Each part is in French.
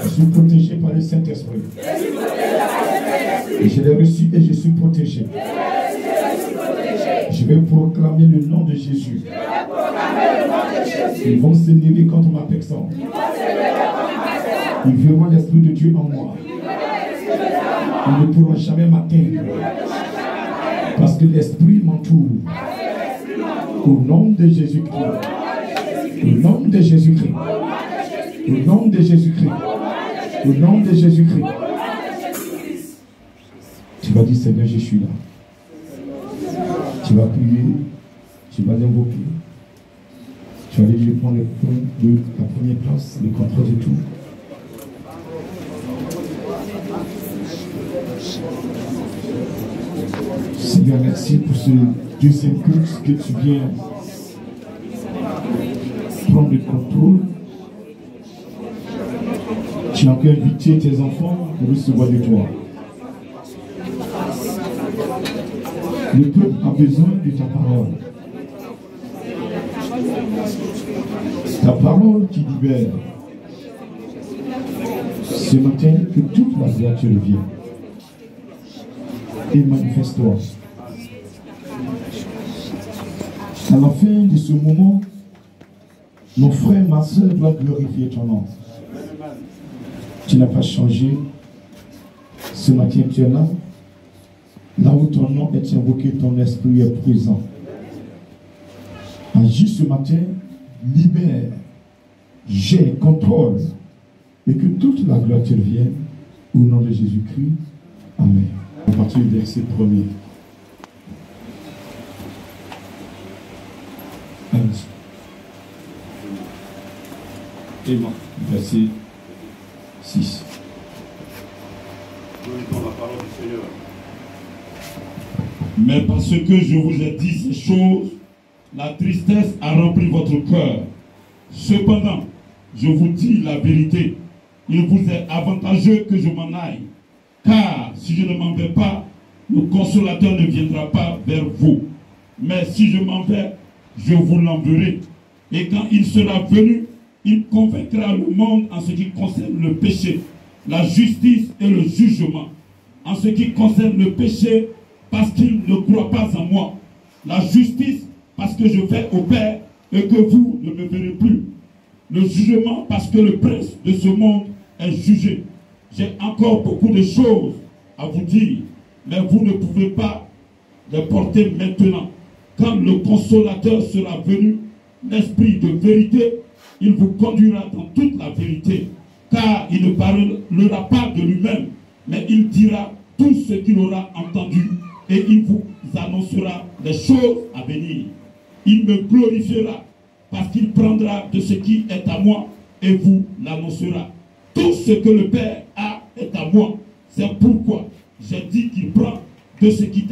Je suis protégé par le Saint-Esprit. Je l'ai reçu et je suis protégé. Je vais proclamer le nom de Jésus. Ils vont se lever contre ma personne. Ils verront l'Esprit de Dieu en moi. Ils ne pourront jamais m'atteindre. Parce que l'Esprit m'entoure. Au nom de Jésus-Christ. Au nom de Jésus-Christ. Au nom de Jésus-Christ. Au nom de Jésus-Christ. Tu vas dire, Seigneur, je suis là. Tu vas prier. Tu vas l'invoquer. Tu vas aller prendre la première place, le contrôle de tout. Seigneur, merci pour ce deuxième culte que tu viens prendre le contrôle. Tu as encore invité tes enfants pour recevoir de toi. Le peuple a besoin de ta parole. Ta parole qui libère. Ce matin, que toute la gloire te revienne. Et manifeste-toi. À la fin de ce moment, mon frère, ma soeur doit glorifier ton nom. Tu n'as pas changé. Ce matin, tu es là. Là où ton nom est invoqué, ton esprit est présent. Agis ce matin, libère, gère, contrôle, et que toute la gloire te revienne. Au nom de Jésus-Christ. Amen. À partir du verset 1er. Verset 6. Mais parce que je vous ai dit ces choses, la tristesse a rempli votre cœur. Cependant, je vous dis la vérité, il vous est avantageux que je m'en aille. Car si je ne m'en vais pas, le consolateur ne viendra pas vers vous. Mais si je m'en vais, je vous l'enverrai. Et quand il sera venu, il convaincra le monde en ce qui concerne le péché, la justice et le jugement. En ce qui concerne le péché, parce qu'il ne croit pas en moi. La justice, parce que je vais au Père et que vous ne me verrez plus. Le jugement, parce que le prince de ce monde est jugé. J'ai encore beaucoup de choses à vous dire, mais vous ne pouvez pas les porter maintenant. Quand le consolateur sera venu, l'esprit de vérité, il vous conduira dans toute la vérité. Car il ne parlera pas de lui-même, mais il dira tout ce qu'il aura entendu et il vous annoncera les choses à venir. Il me glorifiera parce qu'il prendra de ce qui est à moi et vous l'annoncera. Tout ce que le Père a est à moi. C'est pourquoi j'ai dit qu'il prend de ce qui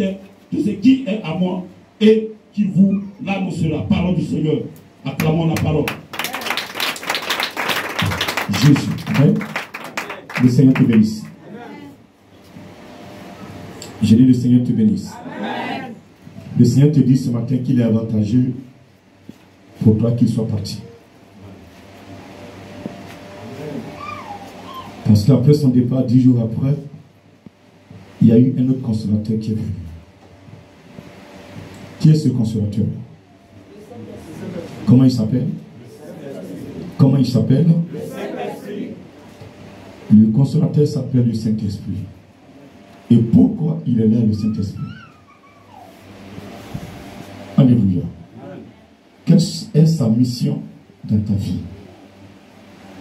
est à moi et qu'il vous l'annoncera. Parole du Seigneur. Acclamons la parole. Jésus. Amen. Le Seigneur te bénisse. J'ai dit le Seigneur te bénisse. Amen. Le Seigneur te dit ce matin qu'il est avantageux pour toi qu'il soit parti. Parce qu'après son départ, 10 jours après, il y a eu un autre consolateur qui est venu. Qui est ce consolateur? Comment il s'appelle? Comment il s'appelle? Le consolateur s'appelle le Saint-Esprit. Et pourquoi il est là, le Saint-Esprit? Alléluia. Quelle est sa mission dans ta vie?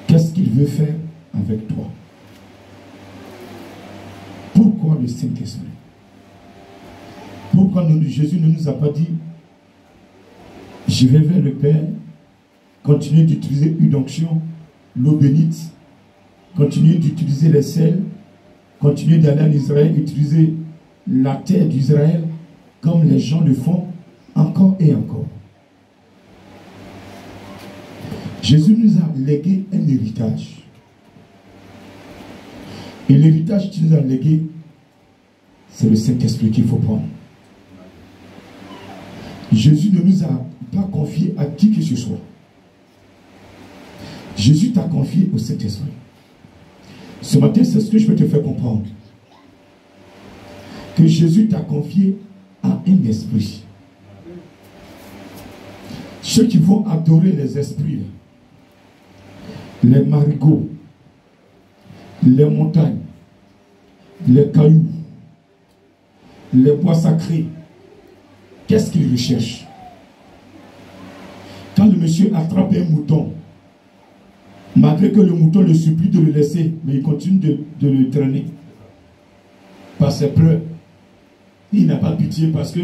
Qu'est-ce qu'il veut faire avec toi? Pourquoi le Saint-Esprit? Pourquoi Jésus ne nous a pas dit je vais vers le Père, continuer d'utiliser une onction, l'eau bénite, continuer d'utiliser les sels, continuer d'aller en Israël, utiliser la terre d'Israël comme les gens le font encore et encore. Jésus nous a légué un héritage. Et l'héritage qu'il nous a légué, c'est le Saint-Esprit qu'il faut prendre. Jésus ne nous a pas confié à qui que ce soit. Jésus t'a confié au Saint-Esprit. Ce matin, c'est ce que je veux te faire comprendre. Que Jésus t'a confié à un esprit. Ceux qui vont adorer les esprits, les marigots, les montagnes, les cailloux, les bois sacrés, qu'est-ce qu'ils recherchent? Quand le monsieur attrape un mouton, malgré que le mouton le supplie de le laisser, mais il continue de le traîner par ses pleurs. Il n'a pas pitié parce que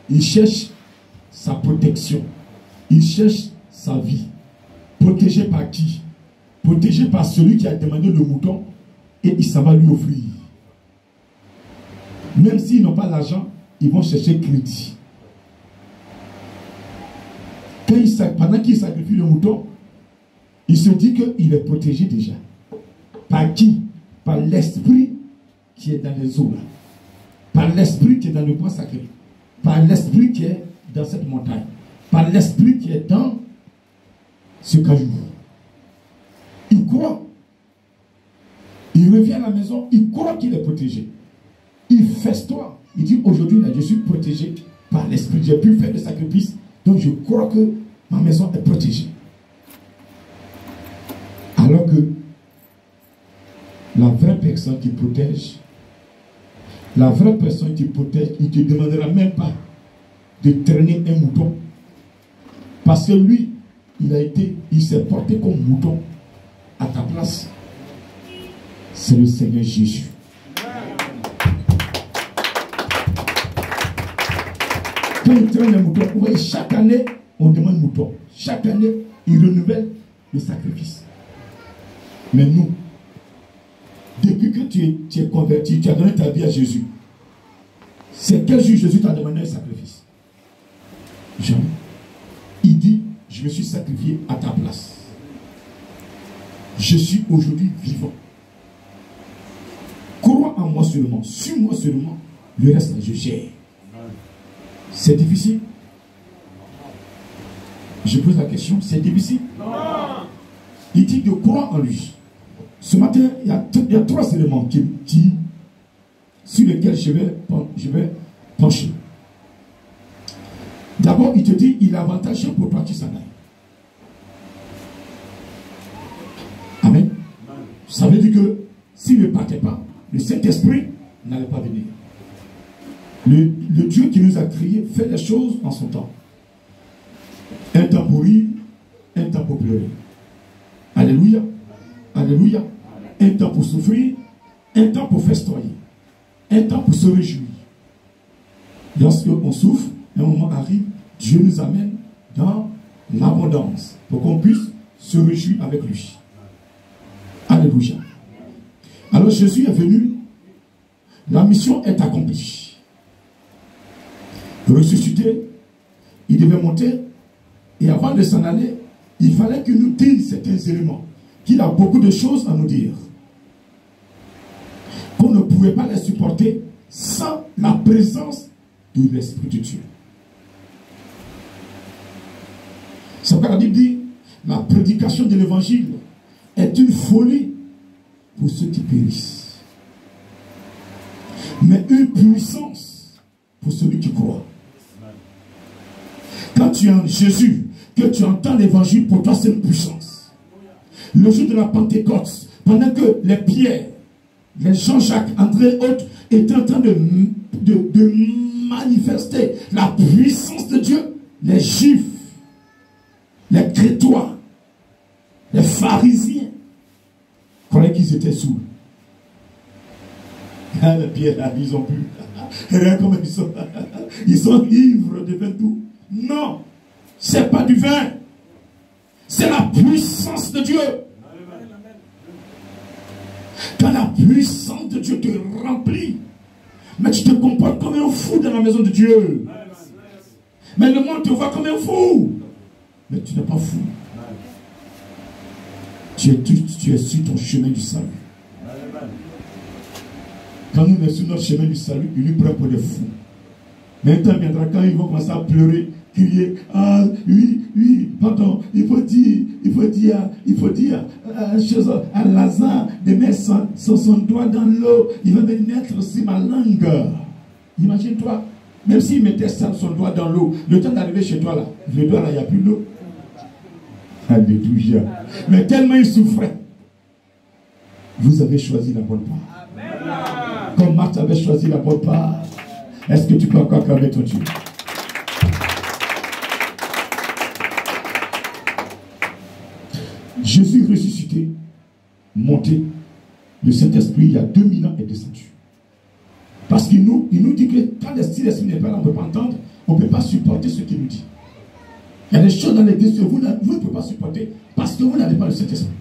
il cherche sa protection. Il cherche sa vie. Protégé par qui? Protégé par celui qui a demandé le mouton et il s'en va lui offrir. Même s'ils n'ont pas l'argent, ils vont chercher crédit. Pendant qu'il sacrifie le mouton, il se dit qu'il est protégé déjà. Par qui? Par l'esprit qui est dans les eaux là. Par l'esprit qui est dans le bois sacré. Par l'esprit qui est dans cette montagne. Par l'esprit qui est dans ce caillou. Il croit. Il revient à la maison, il croit qu'il est protégé. Il festoie. Il dit aujourd'hui, je suis protégé par l'esprit. J'ai pu faire le sacrifice. Donc je crois que ma maison est protégée. Alors que la vraie personne qui protège, la vraie personne qui protège, il ne te demandera même pas de traîner un mouton. Parce que lui, il s'est porté comme mouton à ta place. C'est le Seigneur Jésus. Quand il traîne un mouton, vous voyez, chaque année, on demande mouton. Chaque année, il renouvelle le sacrifice. Mais nous, depuis que tu es converti, tu as donné ta vie à Jésus, c'est quel jour Jésus t'a demandé un sacrifice? Jamais. Il dit, je me suis sacrifié à ta place. Je suis aujourd'hui vivant. Crois en moi seulement, suis-moi seulement, le reste je gère. C'est difficile? Je pose la question, c'est difficile? Non. Il dit de croire en lui. Ce matin, il y a trois éléments sur lesquels je vais pencher. D'abord, il te dit, il est avantageux pour toi, tu s'en ailles. Amen. Ça veut dire que s'il ne partait pas, le Saint-Esprit n'allait pas venir. Le Dieu qui nous a créés fait les choses en son temps. Un temps pour rire, un temps pour pleurer. Alléluia. Alléluia. Un temps pour souffrir, un temps pour festoyer, un temps pour se réjouir. Lorsque on souffre, un moment arrive, Dieu nous amène dans l'abondance pour qu'on puisse se réjouir avec lui. Alléluia. Alors Jésus est venu, la mission est accomplie. Ressuscité, il devait monter, et avant de s'en aller, il fallait qu'il nous dise certains éléments, qu'il a beaucoup de choses à nous dire, qu'on ne pouvait pas les supporter sans la présence de l'Esprit de Dieu. C'est pourquoi la Bible dit, la prédication de l'évangile est une folie pour ceux qui périssent, mais une puissance pour celui qui croit. Quand tu es en Jésus, que tu entends l'évangile, pour toi c'est une puissance. Le jour de la Pentecôte, pendant que les Pierre, les Jean-Jacques, André et autres étaient en train de manifester la puissance de Dieu, les Juifs, les Crétois, les pharisiens croyaient qu'ils étaient sourds. Les Pierre là, ils ont bu. Regarde comment ils sont ivres de vin doux. Non, c'est pas du vin, c'est la puissance de Dieu. Quand la puissance de Dieu te remplit, mais tu te comportes comme un fou dans la maison de Dieu. Mais le monde te voit comme un fou. Mais tu n'es pas fou. Tu es sur ton chemin du salut. Quand nous sommes sur notre chemin du salut, ils nous prennent pour des fous. Mais un temps viendra quand ils vont commencer à pleurer crier, ah oui, oui, pardon, il faut dire chose à Lazare de mettre son doigt dans l'eau, il va me mettre sur ma langue. Imagine-toi, même s'il mettait son doigt dans l'eau, le temps d'arriver chez toi là, le doigt là, il n'y a plus d'eau. Alléluia. Mais tellement il souffrait. Vous avez choisi la bonne part. Amen. Comme Marthe avait choisi la bonne part, est-ce que tu peux encore acclamer ton Dieu? Jésus ressuscité, monté, le Saint-Esprit, il y a 2000 ans, est descendu. Parce qu'il nous dit que quand l'Esprit n'est pas là, on ne peut pas entendre, on ne peut pas supporter ce qu'il nous dit. Il y a des choses dans l'église que vous ne pouvez pas supporter parce que vous n'avez pas le Saint-Esprit.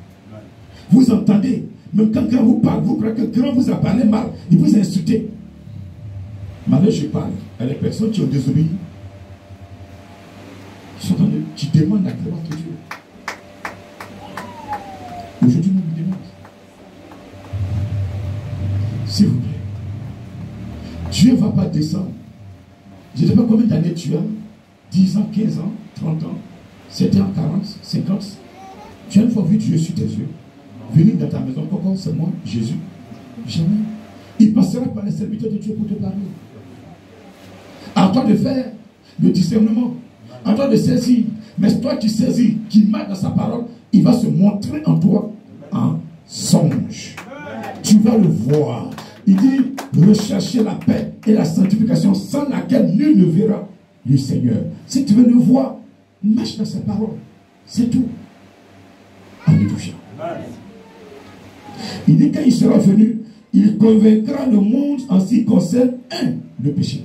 Vous entendez, même quand vous parle, vous croyez que quand vous a parlé mal, il vous a insulté. Malheureusement, je parle à des personnes qui ont désobéi. Tu demandes la grâce de Dieu. Aujourd'hui, on me demande. S'il vous plaît. Dieu ne va pas descendre. Je ne sais pas combien d'années tu as. 10 ans, 15 ans, 30 ans, 7 ans, 40, 50. Tu as une fois vu Dieu sur tes yeux. Venir dans ta maison, pourquoi c'est moi, Jésus? Jamais. Il passera par les serviteurs de Dieu pour te parler. À toi de faire le discernement. À toi de saisir. Mais toi qui saisis, qui marche dans sa parole, il va se montrer en toi en songe. Tu vas le voir. Il dit, recherchez la paix et la sanctification sans laquelle nul ne verra le Seigneur. Si tu veux le voir, marche dans sa parole. C'est tout. Alléluia. Il dit, quand il sera venu, il convaincra le monde en ce qui concerne le péché.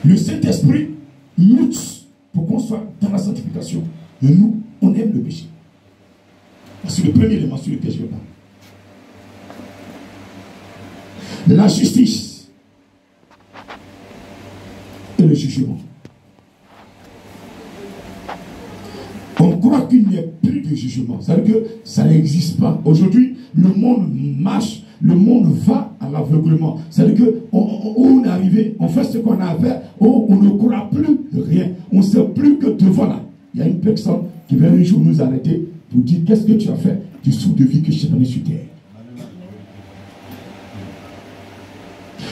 Le Saint-Esprit lutte pour qu'on soit dans la sanctification. Mais nous, on aime le péché. C'est le premier élément sur lequel je vais parler. La justice et le jugement. On croit qu'il n'y a plus de jugement. C'est-à-dire que ça n'existe pas. Aujourd'hui, le monde marche, le monde va à l'aveuglement. C'est-à-dire que on est arrivé, on fait ce qu'on a à faire, on ne croit plus rien. On ne sait plus que devant là, il y a une personne qui va un jour nous arrêter pour dire qu'est-ce que tu as fait du souffle de vie que je t'ai donné sur terre.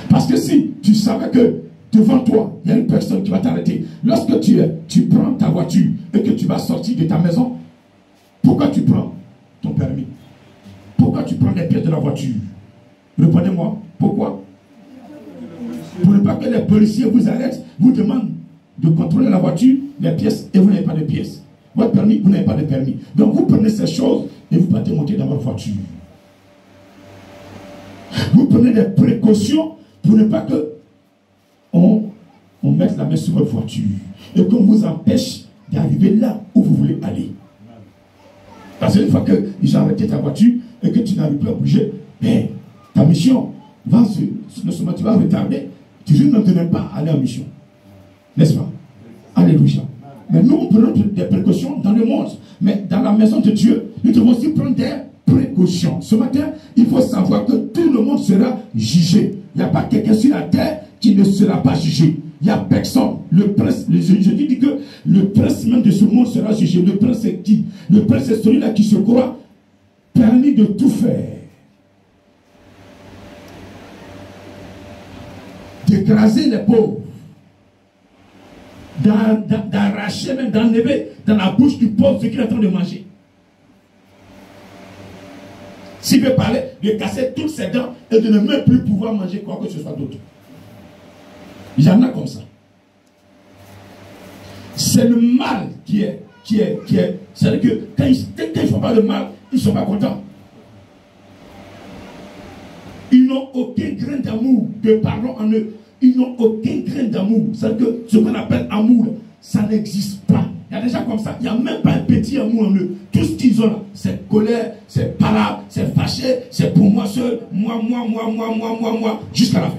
Parce que si tu savais que devant toi, il y a une personne qui va t'arrêter. Lorsque tu prends ta voiture et que tu vas sortir de ta maison, pourquoi tu prends ton permis? Pourquoi tu prends les pièces de la voiture? Répondez-moi, pourquoi? Pour ne pas que les policiers vous arrêtent, vous demandent de contrôler la voiture, les pièces, et vous n'avez pas de pièces. Votre permis, vous n'avez pas de permis. Donc vous prenez ces choses et vous partez monter dans votre voiture. Vous prenez des précautions pour ne pas que on mette la main sur votre voiture et qu'on vous empêche d'arriver là où vous voulez aller. Parce qu'une fois que ils ont arrêté ta voiture et que tu n'arrives plus à bouger, mais ta mission va non seulement tu vas retarder, tu ne devrais pas aller en mission. N'est-ce pas? Alléluia. Mais nous, on prend des précautions dans le monde. Mais dans la maison de Dieu, nous devons aussi prendre des précautions. Ce matin, il faut savoir que tout le monde sera jugé. Il n'y a pas quelqu'un sur la terre qui ne sera pas jugé. Il n'y a personne. Le prince, je dis que le prince même de ce monde sera jugé. Le prince c'est qui? Le prince c'est celui-là qui se croit permis de tout faire. D'écraser les pauvres. D'arracher, même d'enlever dans la bouche du pauvre ce qu'il est en train de manger. S'il veut parler, de casser toutes ses dents et de ne même plus pouvoir manger quoi que ce soit d'autre. Il y en a comme ça. C'est le mal qui est. C'est-à-dire que quand ils ne font pas le mal, ils ne sont pas contents. Ils n'ont aucun grain d'amour de pardon en eux. Ils n'ont aucun grain d'amour. C'est-à-dire que ce qu'on appelle amour, ça n'existe pas. Il y a des gens comme ça. Il n'y a même pas un petit amour en eux. Tout ce qu'ils ont là, c'est colère, c'est parade, c'est fâché, c'est pour moi seul, moi, jusqu'à la fin.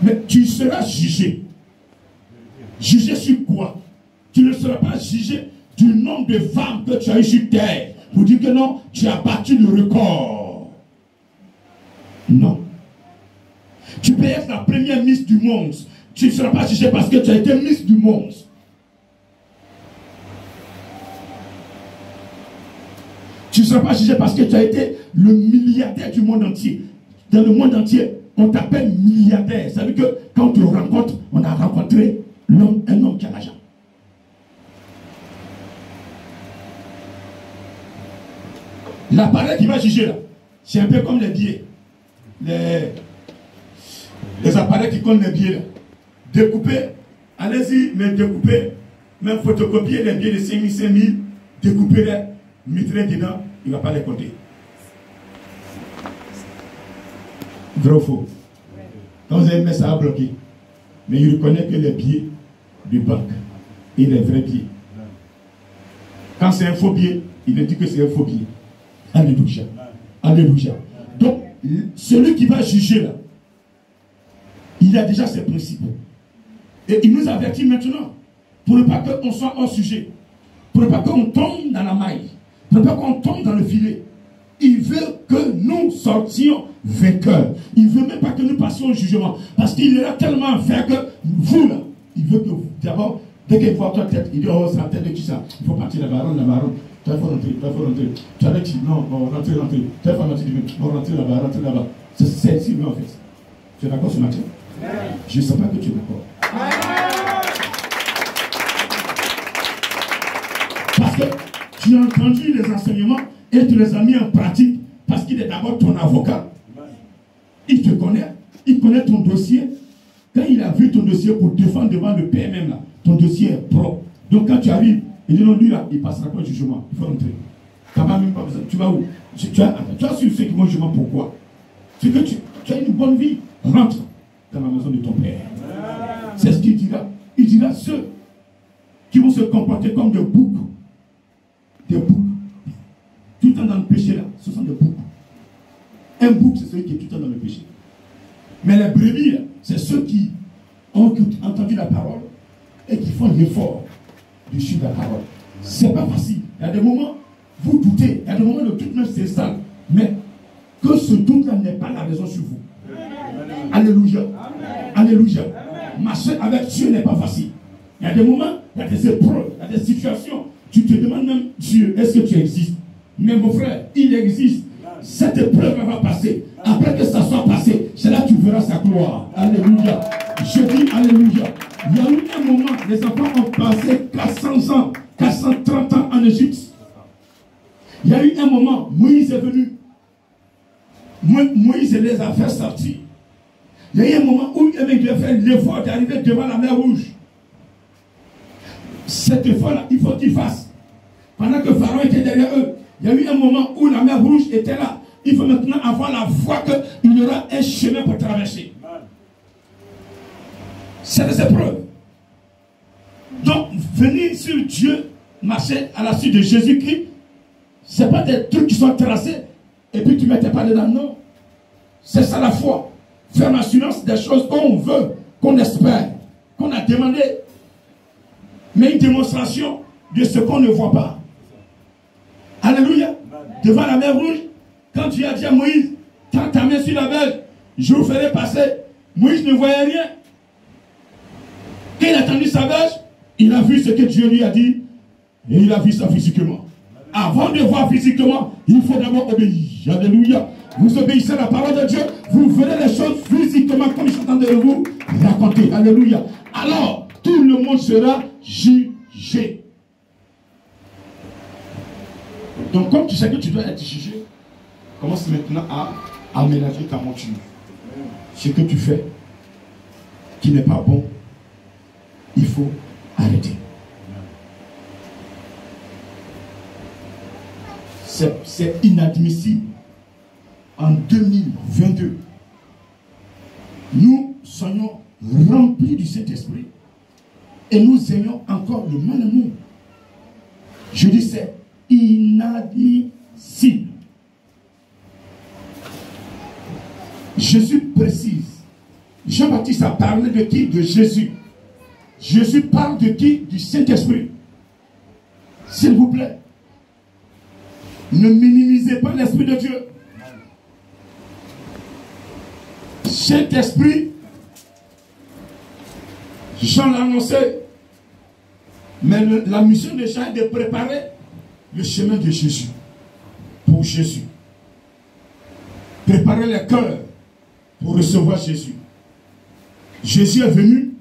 Mais tu seras jugé. Jugé sur quoi? Tu ne seras pas jugé du nombre de femmes que tu as eu sur terre. Pour dire que non, tu as battu le record. Non. Tu peux être la première Miss du monde. Tu ne seras pas jugé parce que tu as été Miss du monde. Tu ne seras pas jugé parce que tu as été le milliardaire du monde entier. Dans le monde entier, on t'appelle milliardaire. Ça veut dire que quand on te rencontre, on a rencontré un homme qui a l'argent. L'appareil qui va juger là, c'est un peu comme les billets. Les appareils qui comptent les billets là. Découper, allez-y, mais découper, même photocopier les billets de 5 000, 5 000, découper les, mettre les dedans, il ne va pas les compter. Vrai ou faux? Quand vous avez mis ça à bloquer, mais il reconnaît que les billets de banque et les vrais billets. Quand c'est un faux billet, il dit que c'est un faux billet. Alléluia. Alléluia. Donc, celui qui va juger là, il a déjà ses principes. Et il nous avertit maintenant, pour ne pas qu'on soit hors sujet, pour ne pas qu'on tombe dans la maille, pour ne pas qu'on tombe dans le filet. Il veut que nous sortions vainqueurs. Il ne veut même pas que nous passions au jugement. Parce qu'il est là tellement vainqueur que vous, là, il veut que vous, d'abord, dès qu'il voit ta tête, il dit, oh, c'est la tête de qui ça? Il faut partir la baronne, la baronne. Tu vas rentrer, tu vas rentrer. Tu as dit, non, rentrer. Tu vas rentrer, rentrer là-bas, rentrer là-bas. C'est ici, mais en fait. Tu es d'accord ce matin? Je ne sais pas que tu es d'accord. Parce que tu as entendu les enseignements et tu les as mis en pratique parce qu'il est d'abord ton avocat. Il te connaît, il connaît ton dossier. Quand il a vu ton dossier pour défendre devant le PMM, là, ton dossier est propre. Donc quand tu arrives, il dit non, lui là, il ne passera pas au jugement. Il faut rentrer. Tu n'as même pas besoin. Tu vas où? Tu as su ceux qui vont au jugement, pourquoi? C'est que tu as une bonne vie. Rentre dans la maison de ton Père. C'est ce qu'il dira. Il dira ceux qui vont se comporter comme des boucs. Des boucs. Tout le temps dans le péché là, ce sont des boucs. Un bouc, c'est celui qui est tout le temps dans le péché. Mais les brebis là, c'est ceux qui ont entendu la parole et qui font l'effort de suivre la parole. C'est pas facile. Il y a des moments, vous doutez, il y a des moments de doute même s'installe. Mais que ce doute-là n'est pas la raison sur vous. Alléluia. Alléluia. Marcher avec Dieu n'est pas facile. Il y a des moments, il y a des épreuves, il y a des situations. Tu te demandes même, Dieu, est-ce que tu existes? Mais mon frère, il existe. Cette épreuve va passer. Après que ça soit passé, c'est là que tu verras sa gloire. Alléluia. Je dis Alléluia. Il y a eu un moment, les enfants ont passé 400 ans, 430 ans en Égypte. Il y a eu un moment, Moïse est venu. Moïse les a fait sortir. Il y a eu un moment où il devait faire l'effort d'arriver devant la mer Rouge. Cet effort-là, il faut qu'il fasse. Pendant que Pharaon était derrière eux, il y a eu un moment où la mer Rouge était là. Il faut maintenant avoir la foi qu'il y aura un chemin pour traverser. C'est des épreuves. Donc, venir sur Dieu, marcher à la suite de Jésus-Christ, ce n'est pas des trucs qui sont tracés et puis tu ne mettais pas dedans, non. C'est ça la foi. Faire l'assurance des choses qu'on veut, qu'on espère, qu'on a demandé. Mais une démonstration de ce qu'on ne voit pas. Alléluia. Devant la mer Rouge, quand tu as dit à Moïse, tends ta main sur la berge, je vous ferai passer. Moïse ne voyait rien. Quand il a tendu sa berge, il a vu ce que Dieu lui a dit et il a vu ça physiquement. Avant de voir physiquement, il faut d'abord obéir. Alléluia. Vous obéissez à la parole de Dieu, vous verrez les choses physiquement comme je suis en train de vous raconter. Alléluia. Alors, tout le monde sera jugé. Donc, comme tu sais que tu dois être jugé, commence maintenant à aménager ta monture. Ce que tu fais qui n'est pas bon, il faut arrêter. C'est inadmissible. En 2022, nous soyons remplis du Saint-Esprit et nous ayons encore le mal amour. Je dis c'est inadmissible. Jésus précise. Jean-Baptiste a parlé de qui? De Jésus. Jésus parle de qui? Du Saint-Esprit. S'il vous plaît, ne minimisez pas l'Esprit de Dieu. Saint-Esprit, Jean l'a annoncé, mais la mission de Jean est de préparer le chemin de Jésus, pour Jésus. Préparer les cœurs pour recevoir Jésus. Jésus est venu,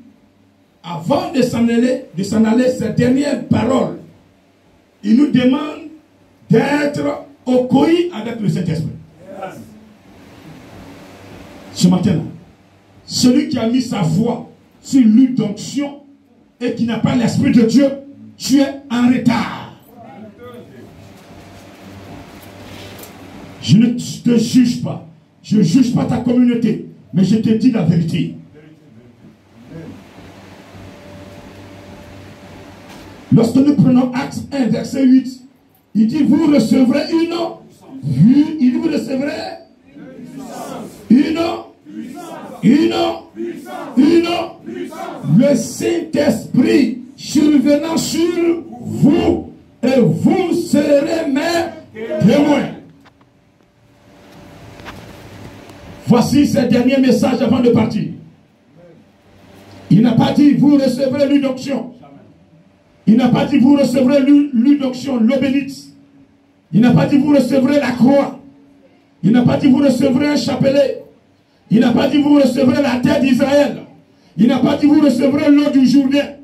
avant de s'en aller, ses dernières paroles, il nous demande d'être au coï avec le Saint-Esprit. Ce matin-là, celui qui a mis sa foi sur l'huile d'onction et qui n'a pas l'Esprit de Dieu, tu es en retard. Je ne te juge pas. Je ne juge pas ta communauté. Mais je te dis la vérité. Lorsque nous prenons Actes 1, verset 8, il dit, vous recevrez vous recevrez le Saint-Esprit survenant sur vous, et vous serez mes témoins. Voici ce dernier message avant de partir. Il n'a pas dit vous recevrez l'huile d'onction. Il n'a pas dit vous recevrez l'huile d'onction, l'eau bénite. Il n'a pas dit vous recevrez la croix. Il n'a pas dit vous recevrez un chapelet. Il n'a pas dit vous recevrez la terre d'Israël. Il n'a pas dit vous recevrez l'eau du Jourdain.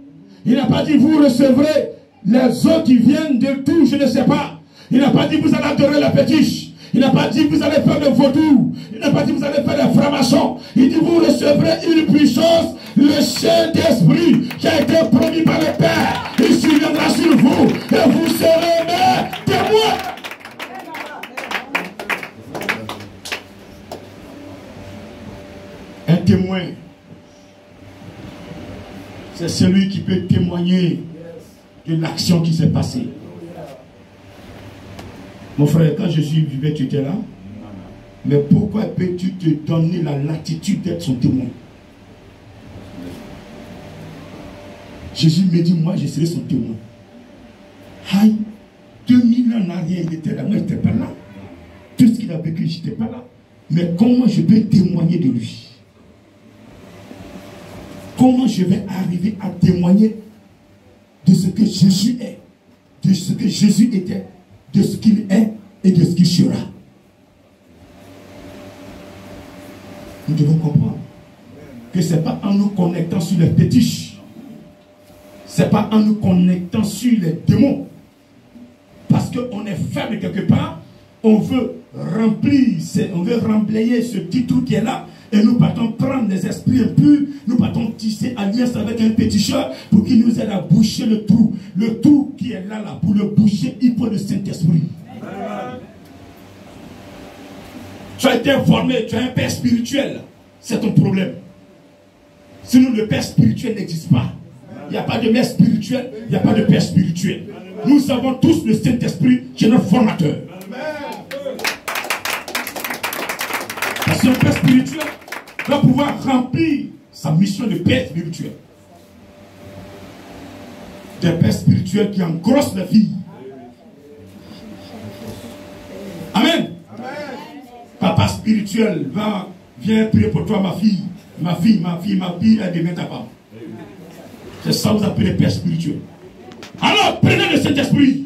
Il n'a pas dit vous recevrez les eaux qui viennent de tout, je ne sais pas. Il n'a pas dit vous allez adorer la pétiche. Il n'a pas dit vous allez faire le vaudou. Il n'a pas dit vous allez faire des francs-maçons. Il dit vous recevrez une puissance, le Saint-Esprit qui a été promis par le Père. Il surviendra sur vous et vous serez mes témoins. Un témoin, c'est celui qui peut témoigner de l'action qui s'est passée. Mon frère, quand Jésus vivait, tu étais là. Mais pourquoi peux-tu te donner la latitude d'être son témoin? Jésus me dit, moi je serai son témoin. Aïe, 2000 ans en arrière, il était là, moi je n'étais pas là. Tout ce qu'il a vécu, je n'étais pas là. Mais comment je peux témoigner de lui? Comment je vais arriver à témoigner de ce que Jésus est, de ce que Jésus était, de ce qu'il est et de ce qu'il sera? Nous devons comprendre que ce n'est pas en nous connectant sur les fétiches, ce n'est pas en nous connectant sur les démons, parce qu'on est faible quelque part, on veut remplir, on veut remblayer ce petit trou qui est là, et nous partons prendre des esprits impurs, nous partons tisser alliance avec un péticheur pour qu'il nous aide à boucher le trou. Le trou qui est là, pour le boucher, il faut le Saint-Esprit. Tu as été formé, tu as un père spirituel, c'est ton problème. Sinon le père spirituel n'existe pas. Il n'y a pas de mère spirituelle, il n'y a pas de père spirituel. Nous avons tous le Saint-Esprit qui est notre formateur. Parce qu'un père spirituel doit pouvoir remplir sa mission de père spirituel. Des pères spirituels qui engrossent la vie. Amen. Papa spirituel, viens prier pour toi, ma fille. Ma fille, elle devient ta femme. C'est ça que vous appelez père spirituel. Alors, prenez le Saint-Esprit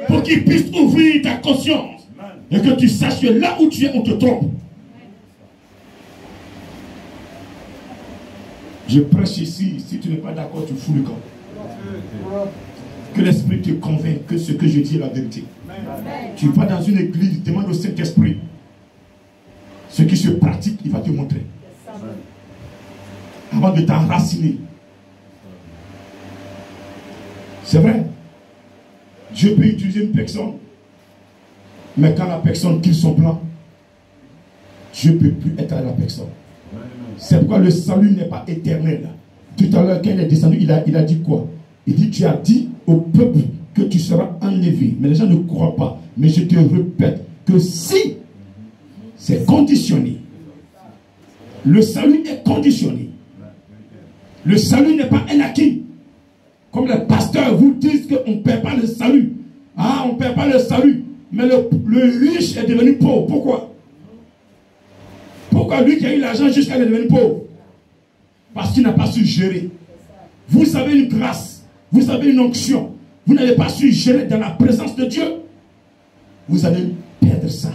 pour qu'il puisse ouvrir ta conscience et que tu saches que là où tu es, on te trompe. Je prêche ici, si tu n'es pas d'accord, tu fous le camp. Que l'Esprit te convainc que ce que je dis est la vérité. Tu vas dans une église, demande au Saint-Esprit. Ce qui se pratique, il va te montrer. Avant de t'enraciner. C'est vrai. Dieu peut utiliser une personne. Mais quand la personne quitte son plan, Dieu ne peut plus être à la personne. C'est pourquoi le salut n'est pas éternel. Tout à l'heure, quand il est descendu, il a dit quoi? Il dit, tu as dit au peuple que tu seras enlevé. Mais les gens ne croient pas. Mais je te répète que si c'est conditionné, le salut est conditionné. Le salut n'est pas un acquis. Comme les pasteurs vous disent qu'on ne perd pas le salut. Ah, on ne perd pas le salut. Mais le riche est devenu pauvre. Pourquoi? Pourquoi lui qui a eu l'argent jusqu'à devenir pauvre? Parce qu'il n'a pas su gérer. Vous avez une grâce, vous avez une onction, vous n'avez pas su gérer dans la présence de Dieu, vous allez perdre ça.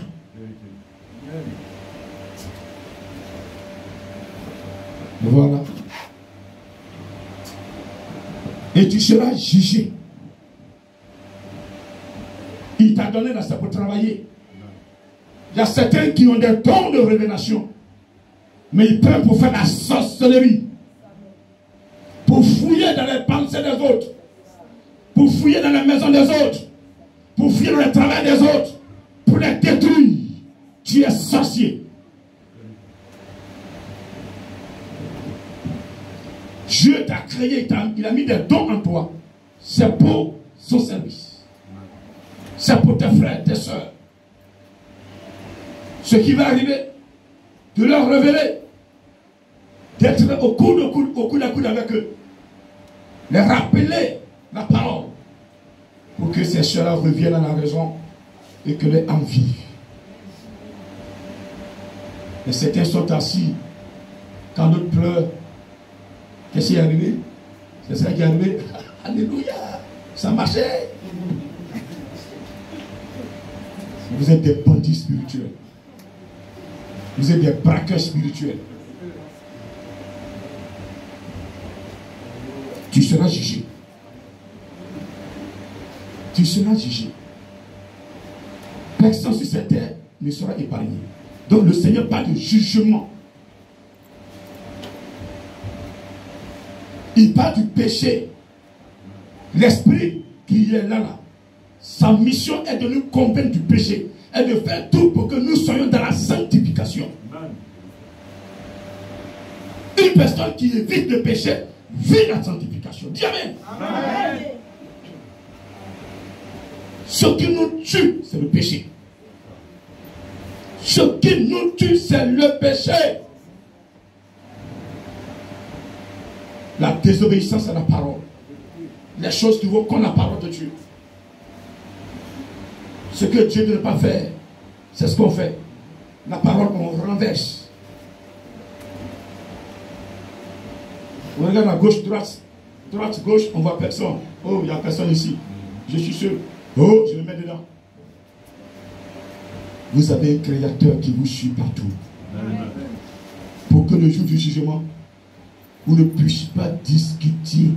Voilà. Et tu seras jugé. Il t'a donné là, ça pour travailler. Il y a certains qui ont des dons de révélation, mais ils prennent pour faire la sorcellerie, pour fouiller dans les pensées des autres, pour fouiller dans les maisons des autres, pour fouiller dans le travail des autres, pour les détruire. Tu es sorcier. Dieu t'a créé, il a mis des dons en toi. C'est pour son service. C'est pour tes frères, tes soeurs. Ce qui va arriver, de leur révéler, d'être au coude à coude avec eux, les rappeler la parole, pour que ces soeurs-là reviennent à la raison et que les âmes vivent. Et certains sont assis, quand d'autres pleurent. Qu'est-ce qui est arrivé? C'est ça qui est arrivé. Alléluia! Ça marchait. Vous êtes des bandits spirituels. Vous êtes des braqueurs spirituels. Tu seras jugé. Tu seras jugé. Personne sur cette terre ne sera épargné. Donc le Seigneur parle de jugement. Il parle du péché. L'esprit qui est là, sa mission est de nous convaincre du péché et de faire tout pour que nous soyons dans la sanctification. Une personne qui évite le péché vit la sanctification. Dis amen. Amen. Ce qui nous tue, c'est le péché. Ce qui nous tue, c'est le péché. La désobéissance à la parole. Les choses qui vont contre la parole de Dieu. Ce que Dieu ne veut pas faire, c'est ce qu'on fait. La parole, on renverse. On regarde à gauche, droite. Droite, gauche, on voit personne. Oh, il n'y a personne ici. Je suis sûr. Oh, je le mets dedans. Vous avez un créateur qui vous suit partout. Pour que le jour du jugement, vous ne puissiez pas discuter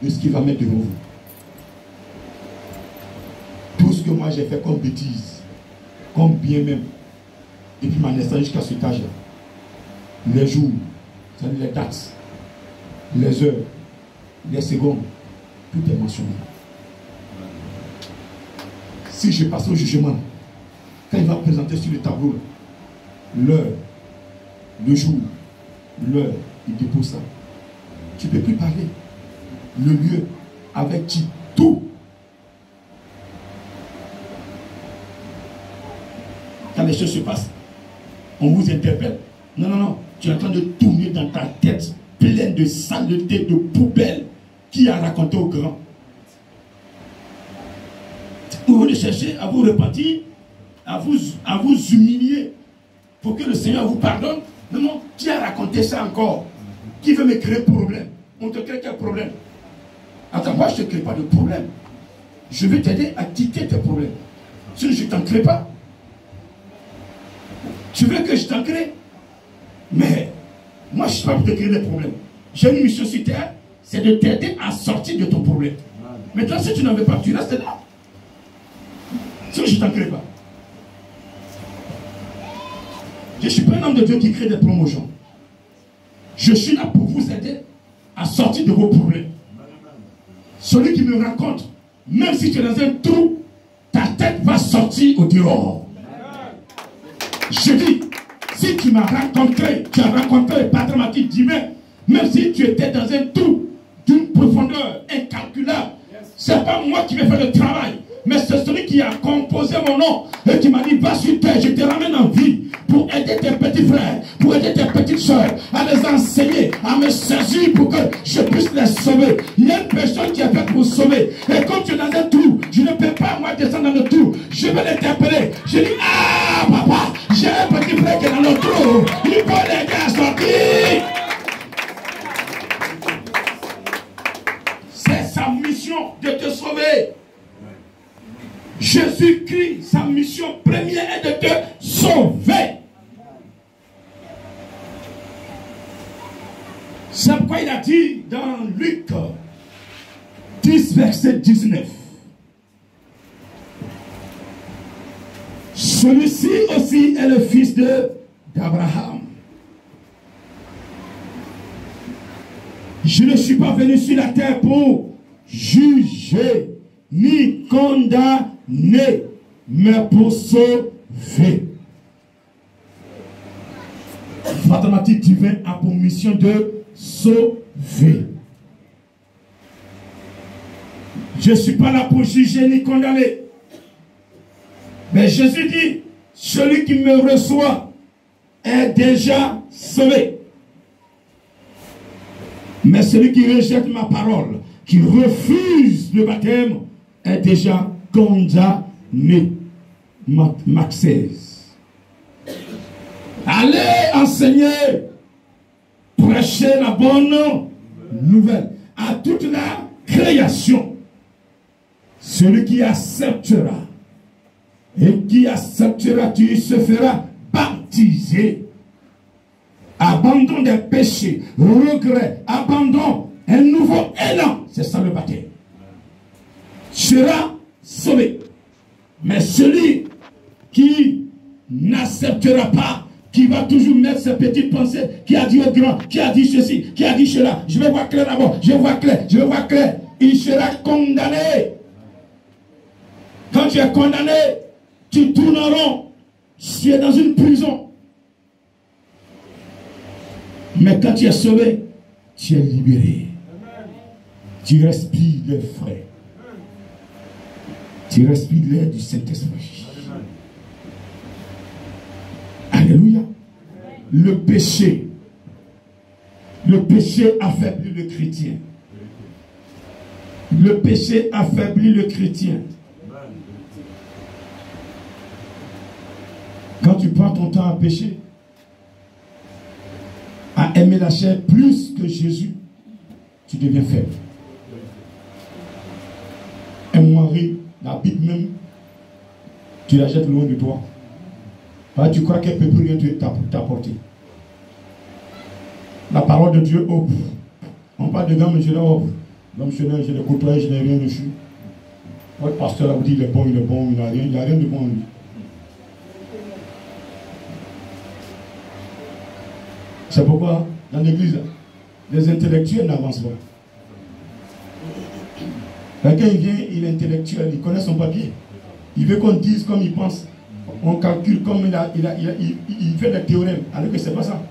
de ce qui va mettre devant vous. Tout ce que moi j'ai fait comme bêtise, comme bien même, depuis ma naissance jusqu'à cet âge-là, les jours, les dates, les heures, les secondes, tout est mentionné. Si je passe au jugement, quand il va présenter sur le tableau l'heure, le jour, l'heure, il dépose ça. Tu ne peux plus parler. Le lieu, avec qui, tout. Quand les choses se passent, on vous interpelle. Non, non, non. Tu es en train de tourner dans ta tête pleine de saleté, de poubelles. Qui a raconté au grand? Vous voulez chercher à vous repentir, à vous humilier pour que le Seigneur vous pardonne. Non, non, qui a raconté ça encore? Qui veut me créer problème? On te crée quel problème? Attends, moi je ne te crée pas de problème. Je vais t'aider à quitter tes problèmes. Sinon je ne t'en crée pas. Tu veux que je t'en crée? Mais moi je ne suis pas pour te créer des problèmes. J'ai une mission sur terre, c'est de t'aider à sortir de ton problème. Maintenant si tu n'en veux pas, tu restes là. Sinon je ne t'en crée pas. Je ne suis pas un homme de Dieu qui crée des promotions. Je suis là pour vous aider à sortir de vos problèmes. Celui qui me rencontre, même si tu es dans un trou, ta tête va sortir au dehors. Je dis, si tu m'as rencontré, tu as rencontré le Padre Mathilde Dimet, même si tu étais dans un trou d'une profondeur incalculable, ce n'est pas moi qui vais faire le travail, mais c'est celui qui a composé mon nom et qui m'a dit, va sur terre, je te ramène en vie pour aider tes petits frères, pour aider tes petites soeurs, à les enseigner, à me saisir pour que je puisse les sauver. Il y a une personne qui est faite pour sauver. Et quand tu es dans un trou, je ne peux pas moi descendre dans le trou. Je vais l'interpeller. Je dis, ah papa, j'ai un petit frère sa mission de te sauver. Jésus-Christ, sa mission première est de te sauver. C'est pourquoi il a dit dans Luc 10, verset 19. Celui-ci aussi est le fils d'Abraham. Je ne suis pas venu sur la terre pour juger ni condamner, mais pour sauver. Mathématique divine a pour mission de sauver. Je ne suis pas là pour juger ni condamner. Mais Jésus dit, celui qui me reçoit est déjà sauvé. Mais celui qui rejette ma parole, qui refuse le baptême, est déjà condamné. Marc 16. Allez enseigner, prêcher la bonne nouvelle à toute la création. Celui qui acceptera, et qui acceptera, tu se feras baptiser. Abandon des péchés, regret, abandon, un nouveau élan. C'est ça le baptême. Sera sauvé. Mais celui qui n'acceptera pas, qui va toujours mettre ses petites pensées, qui a dit au grand, qui a dit ceci, qui a dit cela, je vais voir clair d'abord, je vois clair, je vois clair, il sera condamné. Quand tu es condamné, tu tournes en rond, tu es dans une prison. Mais quand tu es sauvé, tu es libéré. Tu respires l'air frais. Tu respires l'air du Saint-Esprit. Alléluia. Le péché affaiblit le chrétien. Le péché affaiblit le chrétien. Quand tu prends ton temps à pécher, à aimer la chair plus que Jésus, tu deviens faible. Un mari, la Bible même, tu la jettes loin de toi. Alors, tu crois qu'elle ne peut plus rien t'apporter. La parole de Dieu, oh, on parle de grand missionnaire, oh, grand missionnaire, je l'ai côtoyé, je n'ai rien reçu. Votre pasteur vous dit il est bon, il n'a rien, il n'y a rien de bon en lui. C'est pourquoi, dans l'église, les intellectuels n'avancent pas. Quelqu'un vient, il est intellectuel, il connaît son papier. Il veut qu'on dise comme il pense. On calcule comme il fait des théorèmes, alors que ce n'est pas ça.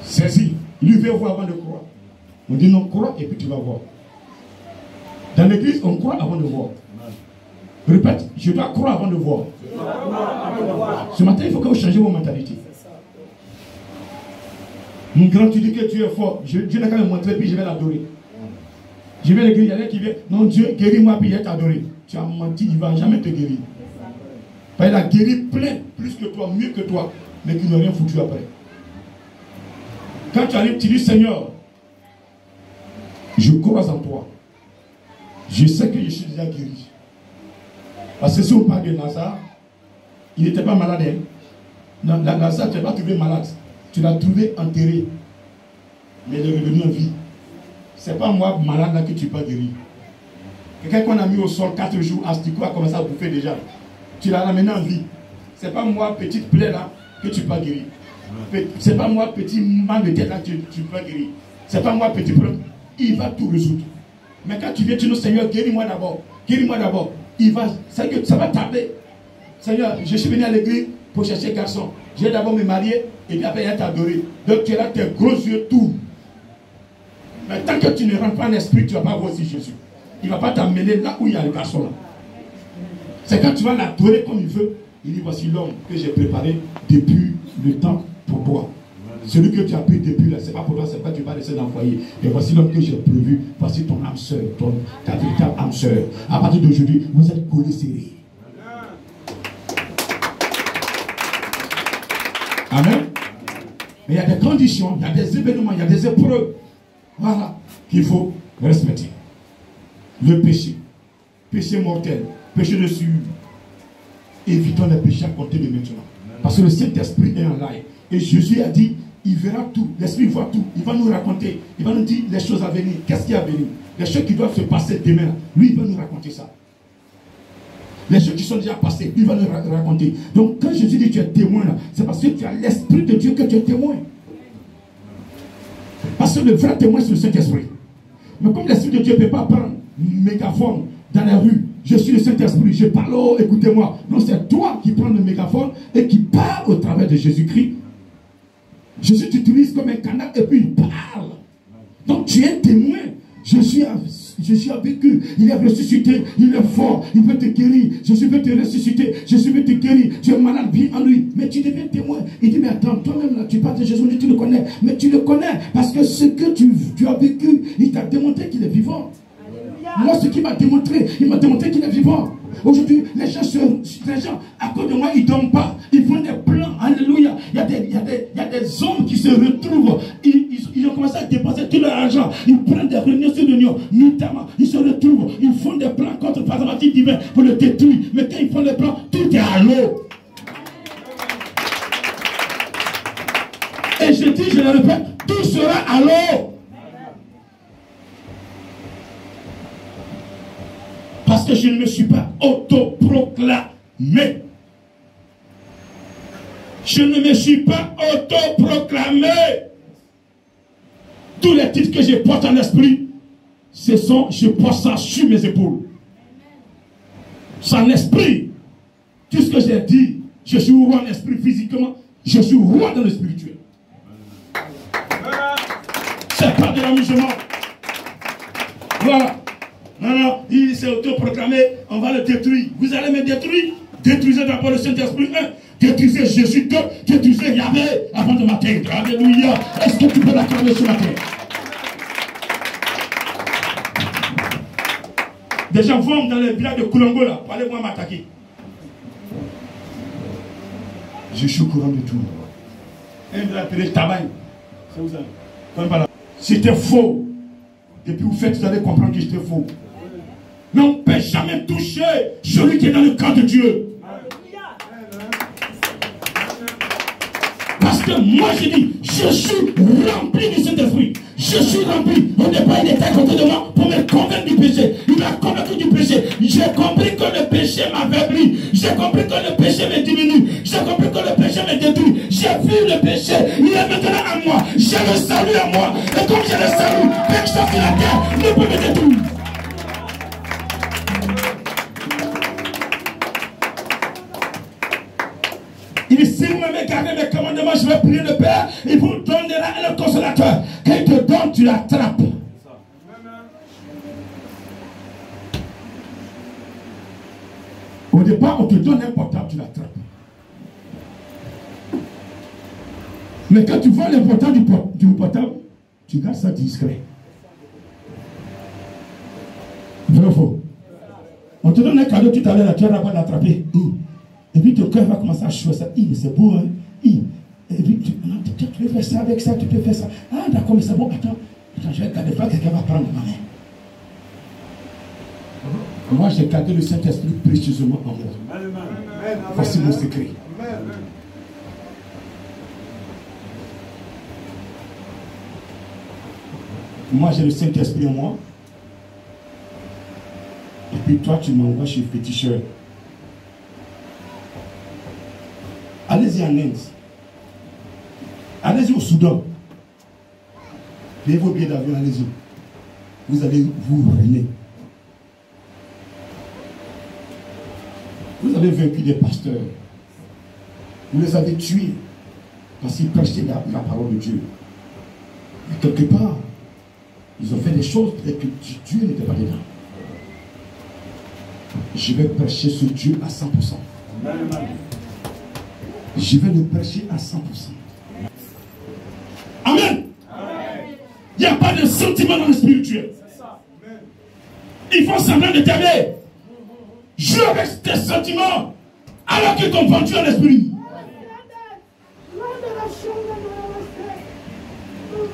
Saisis. Lui veut voir avant de croire. On dit non, crois et puis tu vas voir. Dans l'église, on croit avant de voir. Répète, je dois croire avant de voir. Ce matin, il faut que vous changiez vos mentalités. Mon grand, tu dis que tu es fort. Dieu n'a qu'à me montrer, puis je vais l'adorer. Je vais le guérir. Il y a quelqu'un qui vient. Non, Dieu, guéris-moi, puis je vais t'adorer. Tu as menti, il ne va jamais te guérir. Il a guéri plein, plus que toi, mieux que toi, mais qui n'ont rien foutu après. Quand tu arrives, tu dis Seigneur, je crois en toi. Je sais que je suis déjà guéri. Parce que si on parle de Lazare, il n'était pas malade. Hein? Lazare, tu n'as pas trouvé malade. Tu l'as trouvé enterré. Mais il est revenu en vie. Ce n'est pas moi malade là que tu n'as pas guéri. Quelqu'un qu'on a mis au sol 4 jours, asticot a commencé à bouffer déjà. Tu l'as ramené en vie. Ce n'est pas moi, petite plaie là, que tu n'as pas guéri. Ce n'est pas moi, petit mal de tête là, que tu n'as pas guéri. Ce n'est pas moi, petit problème. Il va tout résoudre. Mais quand tu viens, tu dis Seigneur, guéris-moi d'abord. Guéris-moi d'abord. Ça va tarder. Seigneur, je suis venu à l'église pour chercher un garçon. Je vais d'abord me marier et puis après il va t'adorer. Donc tu es là, tes gros yeux tournent. Mais tant que tu ne rentres pas en esprit, tu ne vas pas voir si Jésus. Il ne va pas t'amener là où il y a le garçon là. C'est quand tu vas l'adorer comme il veut. Il dit voici l'homme que j'ai préparé depuis le temps pour toi. Celui que tu as pris depuis là, ce n'est pas pour toi, c'est pas que tu vas laisser dans le foyer. Et voici l'homme que j'ai prévu. Voici ton âme sœur, ta véritable âme sœur. À partir d'aujourd'hui, vous êtes collés serrés. Amen. Mais il y a des conditions, il y a des événements, il y a des épreuves. Voilà, qu'il faut respecter. Le péché, péché mortel, péché de sueur. Évitons les péchés à compter de maintenant. Parce que le Saint-Esprit est en live. Et Jésus a dit, il verra tout. L'Esprit voit tout. Il va nous raconter. Il va nous dire les choses à venir. Qu'est-ce qui est à venir? Les choses qui doivent se passer demain. Lui, il va nous raconter ça. Les choses qui sont déjà passées, il va nous raconter. Donc, quand Jésus dit que tu es témoin, c'est parce que tu as l'Esprit de Dieu que tu es témoin. Parce que le vrai témoin, c'est le Saint-Esprit. Mais comme l'Esprit de Dieu ne peut pas prendre mégaphone dans la rue, je suis le Saint-Esprit, je parle, oh, écoutez-moi. Non, c'est toi qui prends le mégaphone et qui parle au travers de Jésus-Christ. Jésus t'utilise comme un canal et puis il parle. Donc tu es témoin. Jésus a vécu, il est ressuscité, il est fort, il peut te guérir. Jésus veut te ressusciter, Jésus veut te guérir. Tu es malade, viens en lui. Mais tu deviens témoin. Il dit, mais attends, toi-même là, tu parles de Jésus, tu le connais. Mais tu le connais parce que ce que tu as vécu, il t'a démontré qu'il est vivant. Moi, ce qu'il m'a démontré, il m'a démontré qu'il est vivant. Aujourd'hui, les gens, à cause de moi, ils ne dorment pas. Ils font des plans. Alléluia. Il y a des hommes qui se retrouvent. Ils ont commencé à dépenser tout leur argent. Ils prennent des réunions sur réunions. Notamment, ils se retrouvent. Ils font des plans contre le préservatif divin pour le détruire. Mais quand ils font les plans, tout est à l'eau. Et je dis, je le répète, tout sera à l'eau. Parce que je ne me suis pas autoproclamé. Je ne me suis pas autoproclamé. Tous les titres que je porte en esprit, je porte ça sur mes épaules. Sans esprit. Tout ce que j'ai dit, je suis roi en esprit physiquement, je suis roi dans le spirituel. C'est pas de l'amusement. Voilà. Non, il s'est autoproclamé, on va le détruire. Vous allez me détruire. Détruisez d'abord le Saint-Esprit 1. Détruisez Jésus 2. Détruisez Yahvé avant de m'atteindre. Alléluia. Est-ce que tu peux l'acclamer ce matin? Des gens vont dans les villages de Koulongo là pour aller voir m'attaquer. Je suis au courant de tout. Un de l'appelé Tabaye. C'était faux. Depuis vous faites, vous allez comprendre que j'étais faux. Mais on ne peut jamais toucher celui qui est dans le camp de Dieu. Parce que moi je dis, je suis rempli du Saint-Esprit. Je suis rempli. Au départ, il était à côté de moi pour me convaincre du péché. Il m'a convaincu du péché. J'ai compris que le péché m'affaiblit. J'ai compris que le péché me diminue. J'ai compris que le péché me détruit. J'ai vu le péché. Il est maintenant à moi. J'ai le salut à moi. Et comme j'ai le salut, personne sur la terre ne peut me détruire. Il dit, si vous m'avez gardé mes commandements, je vais prier le Père, il vous donnera le consolateur. Quand il te donne, tu l'attrapes. Au départ, on te donne un portable, tu l'attrapes. Mais quand tu vois l'important du portable, tu gardes ça discret. Vrai ou faux? On te donne un cadeau tout à l'heure, tu vas pas l'attraper. Et puis ton cœur va commencer à chauffer ça. C'est beau, hein? Et puis tu peux faire ça avec ça, tu peux faire ça. Ah d'accord, mais c'est bon, attends, je vais regarder pas, quelqu'un va prendre ma main. Moi j'ai gardé le Saint-Esprit précieusement en moi. Voici mon secret. Moi j'ai le Saint-Esprit en moi. Et puis toi tu m'envoies chez Féticheur. Allez-y en Inde. Allez-y au Soudan. Payez vos billets d'avion, allez-y. Vous allez vous ruiner. Vous avez vaincu des pasteurs. Vous les avez tués. Parce qu'ils prêchaient la parole de Dieu. Mais quelque part, ils ont fait des choses et que Dieu n'était pas dedans. Je vais prêcher ce Dieu à 100%. Je vais le prêcher à 100%. Amen. Il n'y a pas de sentiment dans le spirituel. Ils font semblant de t'aimer. Joue avec tes sentiments alors qu'ils t'ont vendu en esprit.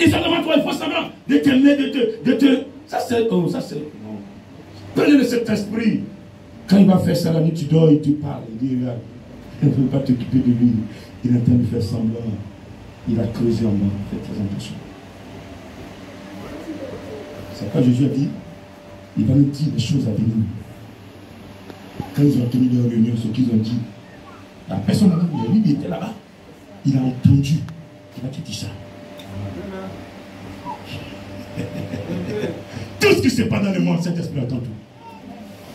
Ils sont devant toi, ils font semblant de t'aimer, de te... Ça c'est... Oh, ça c'est... Prenez de cet esprit. Quand il va faire ça la nuit, tu dors, il te parle. Il dit, regarde, il ne veut pas t'occuper de lui. Il est en train de faire semblant. Il a creusé en moi. Faites très attention. C'est quoi Jésus a dit? Il va nous dire des choses à venir. Quand ils ont tenu leur réunion, ce qu'ils ont dit, la personne, lui, il était là-bas. Il a entendu. Il va te dire ça. Tout ce qui se passe dans le monde, cet esprit attend tout.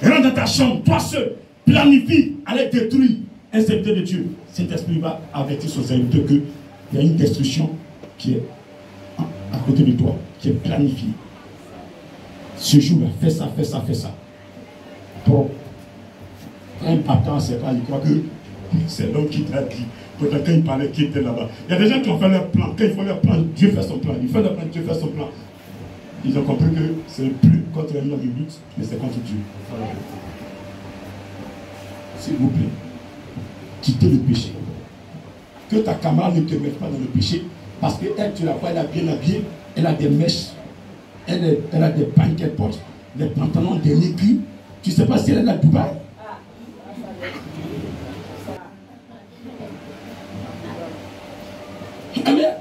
Rentre dans ta chambre, toi seul, planifie, allez détruire un serviteur de Dieu. Cet esprit va avertir son serviteur qu'il y a une destruction qui est à côté de toi, qui est planifiée. Ce jour-là, fais ça, fais ça, fais ça. Quand un papa ne sait pas, il croit que c'est l'homme qui t'a dit. Pourtant, quand il parlait, qui était là-bas. Il y a des gens qui ont fait leur plan. Quand ils font leur plan, Dieu fait son plan. Il fait leur plan, Dieu fait son plan. Ils ont compris que c'est plus contre un homme qui lutte, mais c'est contre Dieu. S'il vous plaît, quittez le péché. Que ta camarade ne te mette pas dans le péché, parce qu'elle, tu la vois, elle a bien habillée, elle a des mèches, elle a des pagnes qu'elle porte, des pantalons, des négris. Tu ne sais pas si elle est à Dubaï. Amen.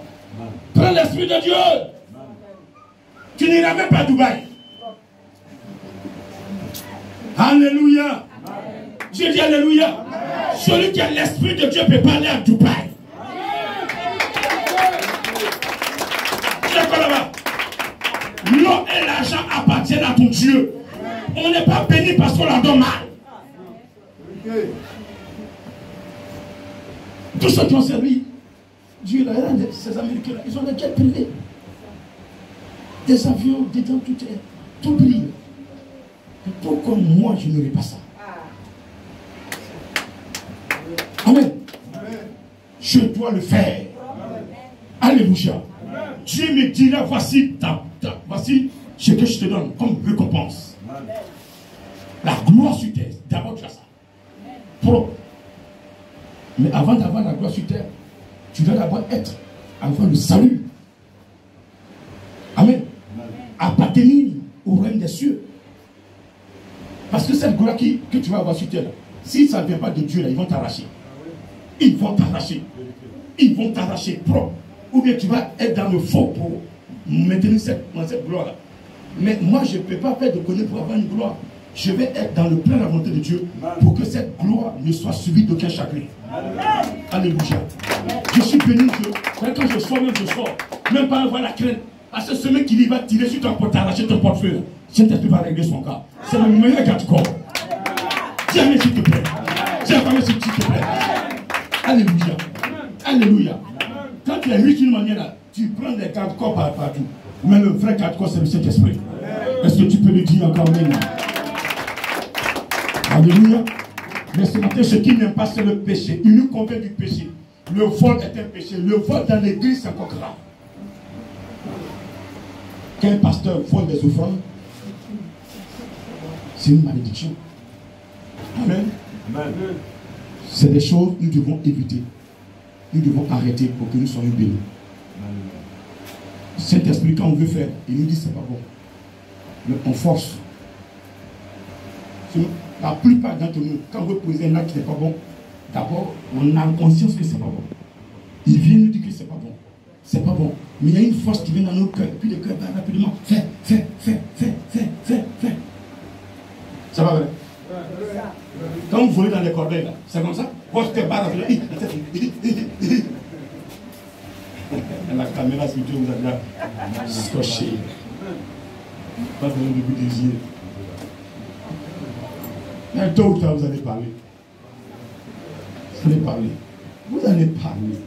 Prends l'esprit de Dieu. Tu n'iras même pas à Dubaï. Alléluia. Dieu dit alléluia. Celui qui a l'esprit de Dieu peut pas aller à Dubaï. C'est quoi là-bas? L'eau et l'argent appartiennent à ton Dieu. On n'est pas béni parce qu'on leur donne mal. Tous ceux qui ont servi Dieu, là, ces Américains-là, ils ont des jets privés. Des avions, dedans, tout brille. Et pourquoi moi, je n'aurais pas ça? Amen. Je dois le faire. Alléluia. Dieu me dira, voici ce que je te donne comme récompense. La gloire sur terre. D'abord, tu as ça. Pro. Mais avant d'avoir la gloire sur terre, tu dois d'abord avoir le salut. Amen. Appartenir au règne des cieux. Parce que cette gloire que tu vas avoir sur terre, si ça ne vient pas de Dieu, là, ils vont t'arracher. Ils vont t'arracher. Ils vont t'arracher propre. Ou bien tu vas être dans le faux pour maintenir cette gloire-là. Mais moi, je ne peux pas faire de conneries pour avoir une gloire. Je vais être dans le plein de la volonté de Dieu pour que cette gloire ne soit suivie d'aucun chagrin. Alléluia. Je suis béni. Quand je sors, même je sors. Même pas avoir la crainte. Parce que celui qui va tirer sur ton porte, arracher ton portefeuille, Saint-Esprit va régler son cas. C'est le meilleur garde-corps. Tiens, s'il te plaît. Tiens, s'il te plaît. Alléluia. Alléluia. Quand tu es riche d'une manière là, tu prends des garde-corps partout. Mais le vrai garde-corps, c'est le Saint-Esprit. Est-ce que tu peux le dire encore maintenant? Alléluia. Mais ce matin, ce qui n'aime pas, c'est le péché. Il nous convainc du péché. Le vol est un péché. Le vol dans l'église, c'est encore grave. Qu'un pasteur vole des offrandes, c'est une malédiction. Amen. C'est des choses que nous devons éviter. Nous devons arrêter pour que nous soyons bénis. Saint-Esprit, quand on veut faire, il nous dit c'est pas bon. Mais on force. La plupart d'entre nous, quand on veut poser un acte qui n'est pas bon, d'abord, on a conscience que c'est pas bon. Il vient nous dire que c'est pas bon. C'est pas bon. Mais il y a une force qui vient dans nos cœurs. Et puis le cœur va rapidement. Fais. Ça va vrai? Quand vous volez dans les corbeilles, c'est comme ça. Votre cœur va rapidement. La caméra, si Dieu vous a déjà scotché. Pas besoin de vous désirer. Mais tôt ou tard, vous allez parler. Vous allez parler. Vous allez parler.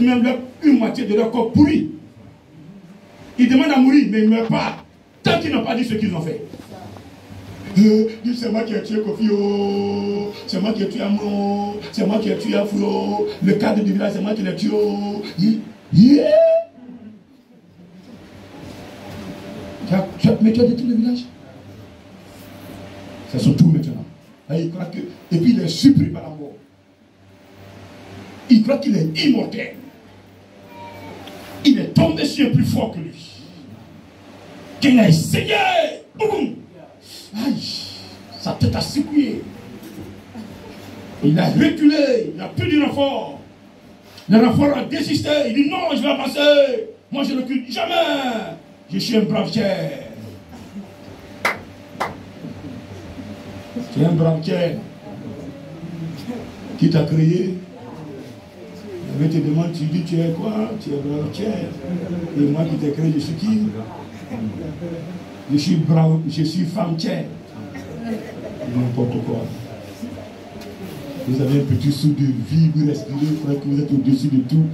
Même une moitié de leur corps pourri. Ils demandent à mourir, mais ils ne meurent pas. Tant qu'ils n'ont pas dit ce qu'ils ont fait. C'est moi qui ai tué Kofi, c'est moi qui ai tué Amro, c'est moi qui ai tué Afro, le cadre du village, c'est moi qui l'ai tué. Mais tu as détruit le village. C'est son tour maintenant. Et il croit que, et puis il est surpris par la mort. Il croit qu'il est immortel. Il est tombé sur un plus fort que lui. Qu'il a essayé. Boum. Aïe, sa tête a secoué. Il a reculé, il n'a plus de renfort. Le renfort a désisté. Il dit non, je vais avancer. Moi, je ne recule jamais. Je suis un brave tiers. Tu es un brave tiers. Qui t'a créé? Je te demande, tu dis tu es quoi? Tu es brave tiers. Et moi qui t'ai créé, je suis qui? Je suis brave, je suis femme tiers. N'importe quoi. Vous avez un petit sou de vie, vous respirez, il faudrait que vous êtes au-dessus de tout.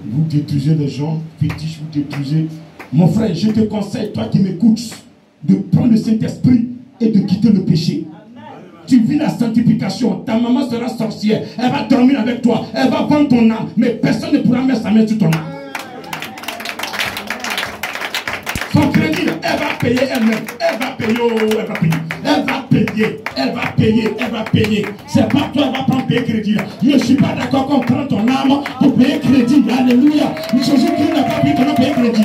Vous détruisez les gens fétiches, vous détruisez. Mon frère, je te conseille, toi qui m'écoutes, de prendre le Saint-Esprit et de quitter le péché. Tu vis la sanctification, ta maman sera sorcière, elle va dormir avec toi, elle va vendre ton âme, mais personne ne pourra mettre sa main sur ton âme. Son crédit, elle va payer elle-même, elle va payer, oh, elle va payer, elle va payer, elle va payer, elle va payer. C'est pas toi, elle va prendre payer crédit. Je ne suis pas d'accord qu'on prenne ton âme pour payer crédit. Alléluia. Jésus-Christ n'a pas payé ton âme pour payer crédit.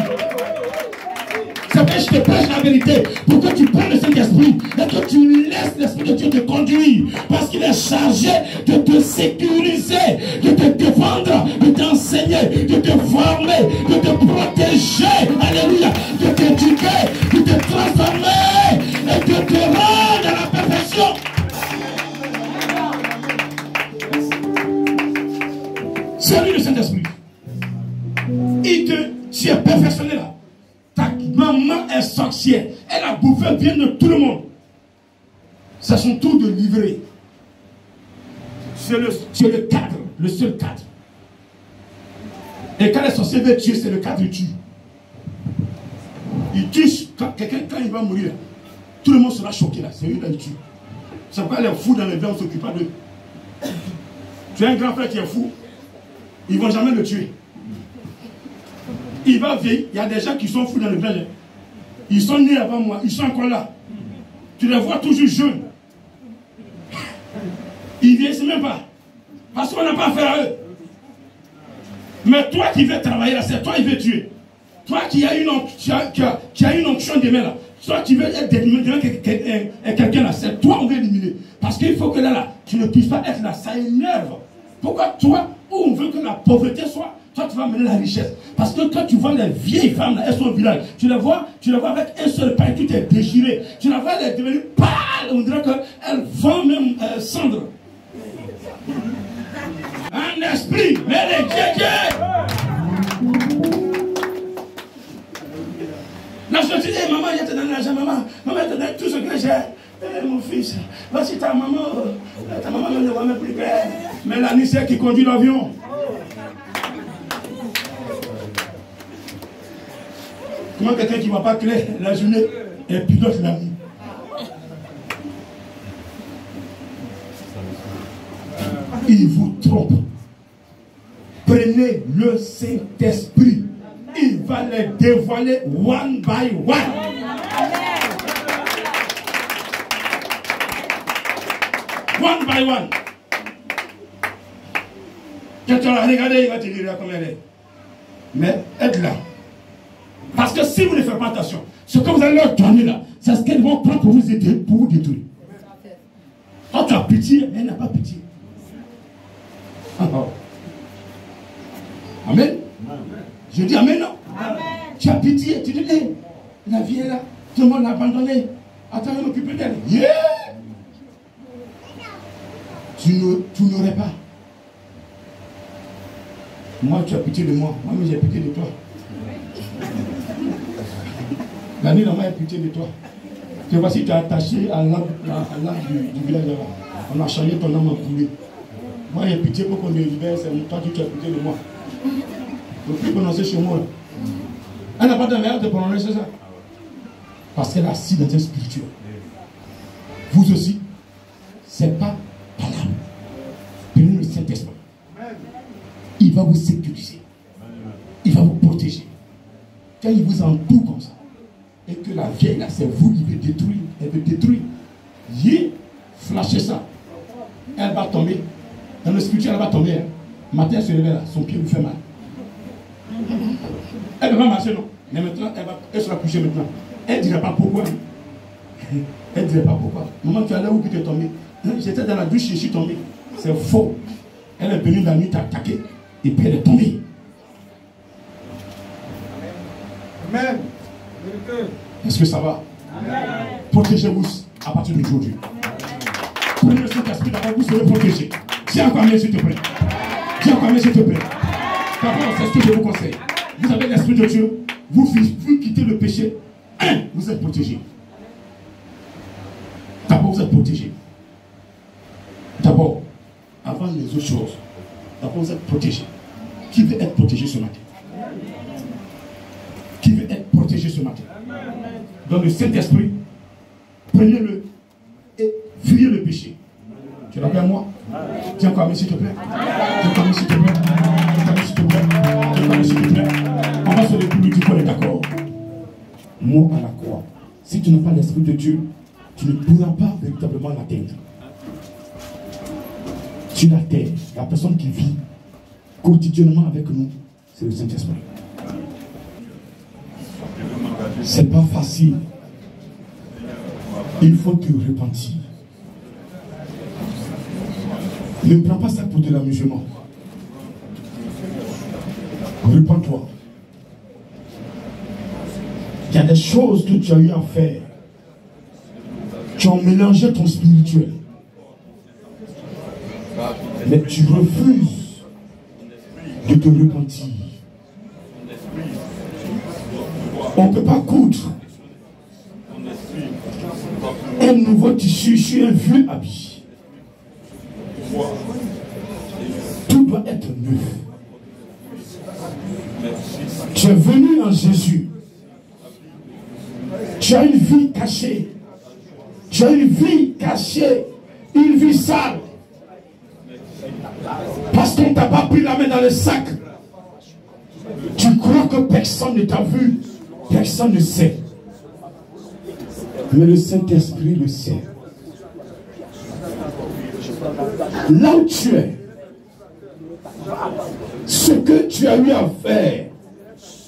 C'est vrai, je te prêche la vérité pour que tu prennes le Saint-Esprit et que tu laisses l'Esprit de Dieu te conduire. Parce qu'il est chargé de te sécuriser, de te défendre, de t'enseigner, de te former, de te protéger. Alléluia. De t'éduquer, de te transformer et de te rendre à la perfection. C'est lui le Saint-Esprit. Tu es perfectionné là. Ta maman est sorcière. Elle a bouffé bien de tout le monde. C'est son tour de livrer. C'est le cadre, le seul cadre. Et quand les sorciers veulent tuer, c'est le cadre qui tue. Il tue, quelqu'un, quand il va mourir, tout le monde sera choqué là. C'est lui là, il tue. C'est pourquoi les fous dans les verres, on ne s'occupe pas d'eux. Tu as un grand frère qui est fou, ils ne vont jamais le tuer. Il va vieillir. Il y a des gens qui sont fous dans le village. Ils sont nés avant moi. Ils sont encore là. Tu les vois toujours jeunes. Ils ne vieillissent même pas. Parce qu'on n'a pas affaire à eux. Mais toi qui veux travailler là, c'est toi qui veux tuer. Toi qui as une onction de main là. Toi qui veux être quelqu'un là, c'est toi on veut éliminer. Parce qu'il faut que là, tu ne puisses pas être là. Ça énerve. Pourquoi toi, où on veut que la pauvreté soit, toi tu vas mener la richesse. Parce que quand tu vois les vieilles femmes là, elles sont au village, tu les vois avec un seul pain, tout est déchiré. Tu la vois, elle est devenue pâle. On dirait qu'elle vend même cendre. Un esprit, mais les dieux. Là je te dis, hey, maman, je te donne l'argent, maman, je te donne tout ce que j'ai. Hey, mon fils, voici ta maman ne va même plus faire. Mais la nuit, c'est elle qui conduit l'avion. Comment quelqu'un qui ne va pas clair la journée et pilote la nuit? Il vous trompe. Prenez le Saint-Esprit. Il va les dévoiler one by one. One by one. Quand tu vas regarder, il va te dire comment elle est. Mais aide-la. Parce que si vous ne faites pas attention, ce que vous allez leur donner là, c'est ce qu'elles vont prendre pour vous aider, pour vous détruire. Quand tu as pitié, elle n'a pas pitié. Oh. Amen. Je dis amen, non? Amen. Tu as pitié, tu dis, hey, la vie est là, tout le monde l'a abandonnée. Attends, je m'occupe d'elle. Yeah! Tu n'aurais pas. Moi, tu as pitié de moi. Moi, j'ai pitié de toi. La nuit, maman a pitié de toi. Tu vois, si tu es attaché à l'âme du village là-bas, on a changé ton âme en poulet. Moi, j'ai pitié pour qu'on me libère, c'est toi qui as pitié de moi. Il ne faut plus prononcer chez moi. Elle n'a pas de manière de prononcer ça. Parce qu'elle est assise dans un spirituel. Vous aussi, ce n'est pas par l'âme. Prenez le Saint-Esprit. Il va vous sécuriser. Il va vous protéger. Quand il vous entoure comme ça, et que la vieille là, c'est vous qui veut détruire, elle veut détruire. Flashez ça. Elle va tomber. Dans le spirituel, elle va tomber. Hein. Matin, elle se réveille là, son pied vous fait mal. Elle va marcher, non? Mais maintenant, elle sera couchée maintenant. Elle ne dirait pas pourquoi. Elle ne dirait pas pourquoi. Maman, tu es allé où que tu es tombé? J'étais dans la douche, je suis tombé. C'est faux. Elle est venue la nuit t'attaquer et puis elle est tombée. Amen. Est-ce que ça va? Amen. Protégez-vous à partir d'aujourd'hui. Prenez le Saint-Esprit d'abord, vous serez protégés. Dis encore mieux, s'il te plaît. Dis encore mieux, s'il te plaît. D'abord, c'est ce que je vous conseille. Vous avez l'Esprit de Dieu. Vous quittez le péché. Vous êtes protégés. D'abord, vous êtes protégés. D'abord, avant les autres choses, d'abord, vous êtes protégés. Qui veut être protégé ce matin? Qui veut être protégé ce matin? Dans le Saint-Esprit, prenez-le et fuyez le péché. Tu es d'accord avec moi? Tiens encore, mais s'il te plaît. Tiens encore, mais s'il te plaît. Tiens encore, mais s'il te plaît. Tiens encore, mais s'il te plaît. On va se lever du corps, on est d'accord. Moi à la croix, si tu n'as pas l'Esprit de Dieu, tu ne pourras pas véritablement l'atteindre. Tu l'atteins. La personne qui vit quotidiennement avec nous, c'est le Saint-Esprit. C'est pas facile. Il faut te repentir. Ne prends pas ça pour de l'amusement. Repends-toi. Il y a des choses que tu as eu à faire. Tu as mélangé ton spirituel. Mais tu refuses de te repentir. On ne peut pas coudre un nouveau tissu sur un vieux habit. Tout doit être neuf. Tu es venu en Jésus. Tu as une vie cachée. Tu as une vie cachée. Une vie sale. Parce qu'on ne t'a pas pris la main dans le sac. Tu crois que personne ne t'a vu. Personne ne sait. Mais le Saint-Esprit le sait. Là où tu es, ce que tu as eu à faire,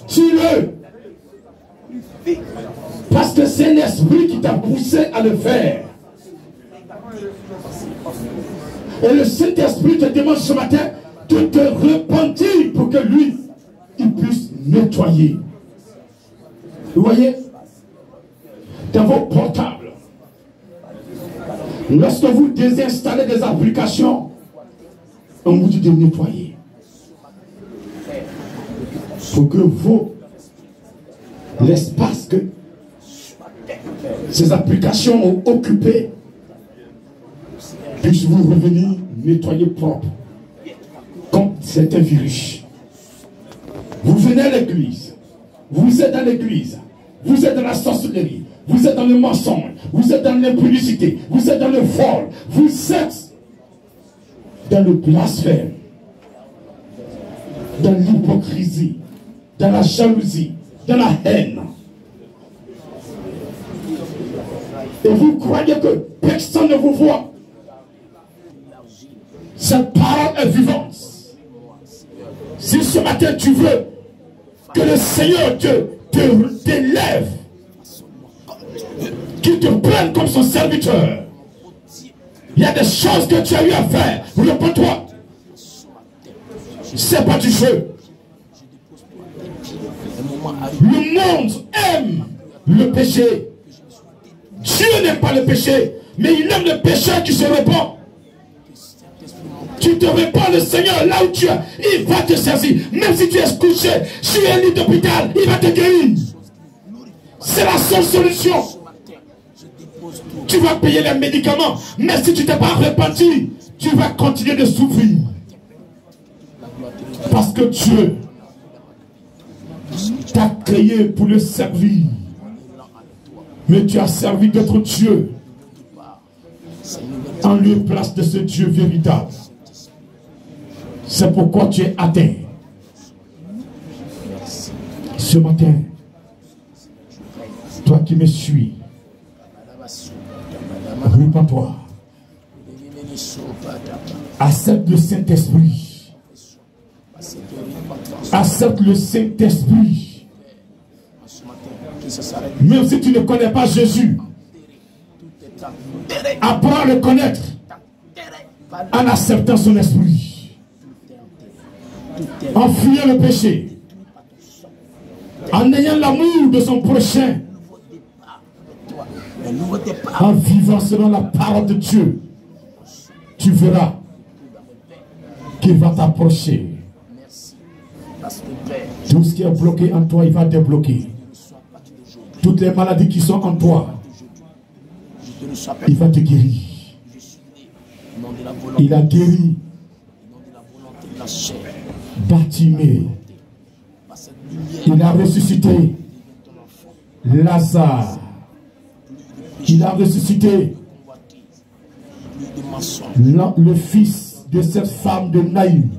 tue-le. Parce que c'est l'Esprit qui t'a poussé à le faire. Et le Saint-Esprit te demande ce matin de te repentir pour que lui, il puisse nettoyer. Vous voyez, dans vos portables, lorsque vous désinstallez des applications, on vous dit de nettoyer. Pour que l'espace que ces applications ont occupé puisse vous revenir nettoyer propre. Comme c'est un virus. Vous venez à l'église. Vous êtes dans l'église. Vous êtes dans la sorcellerie. Vous êtes dans le mensonge. Vous êtes dans l'impudicité. Vous êtes dans le vol. Vous êtes dans le blasphème. Dans l'hypocrisie. Dans la jalousie. Dans la haine. Et vous croyez que personne ne vous voit. Cette parole est vivante. Si ce matin tu veux que le Seigneur t'élève, qu'il te prenne comme son serviteur, il y a des choses que tu as eu à faire. Réponds-toi. C'est pas du jeu. Le monde aime le péché. Dieu n'aime pas le péché, mais il aime le pécheur qui se répand. Tu te répands, le Seigneur là où tu es, il va te saisir. Même si tu es couché sur un lit d'hôpital, il va te guérir. C'est la seule solution. Tu vas payer les médicaments, mais si tu t'es pas repenti, tu vas continuer de souffrir. Parce que Dieu t'a créé pour le servir. Mais tu as servi d'autres dieux en lieu et place de ce Dieu véritable. C'est pourquoi tu es atteint. Ce matin, toi qui me suis, repens-toi. Accepte le Saint-Esprit. Accepte le Saint-Esprit. Même si tu ne connais pas Jésus, apprends à le connaître en acceptant son esprit, en fuyant le péché, en ayant l'amour de son prochain, en vivant selon la parole de Dieu. Tu verras qu'il va t'approcher. Tout ce qui est bloqué en toi, il va débloquer. Toutes les maladies qui sont en toi, il va te guérir. Il a guéri Bartimée. Il a ressuscité Lazare. Il a ressuscité le fils de cette femme de Naïm.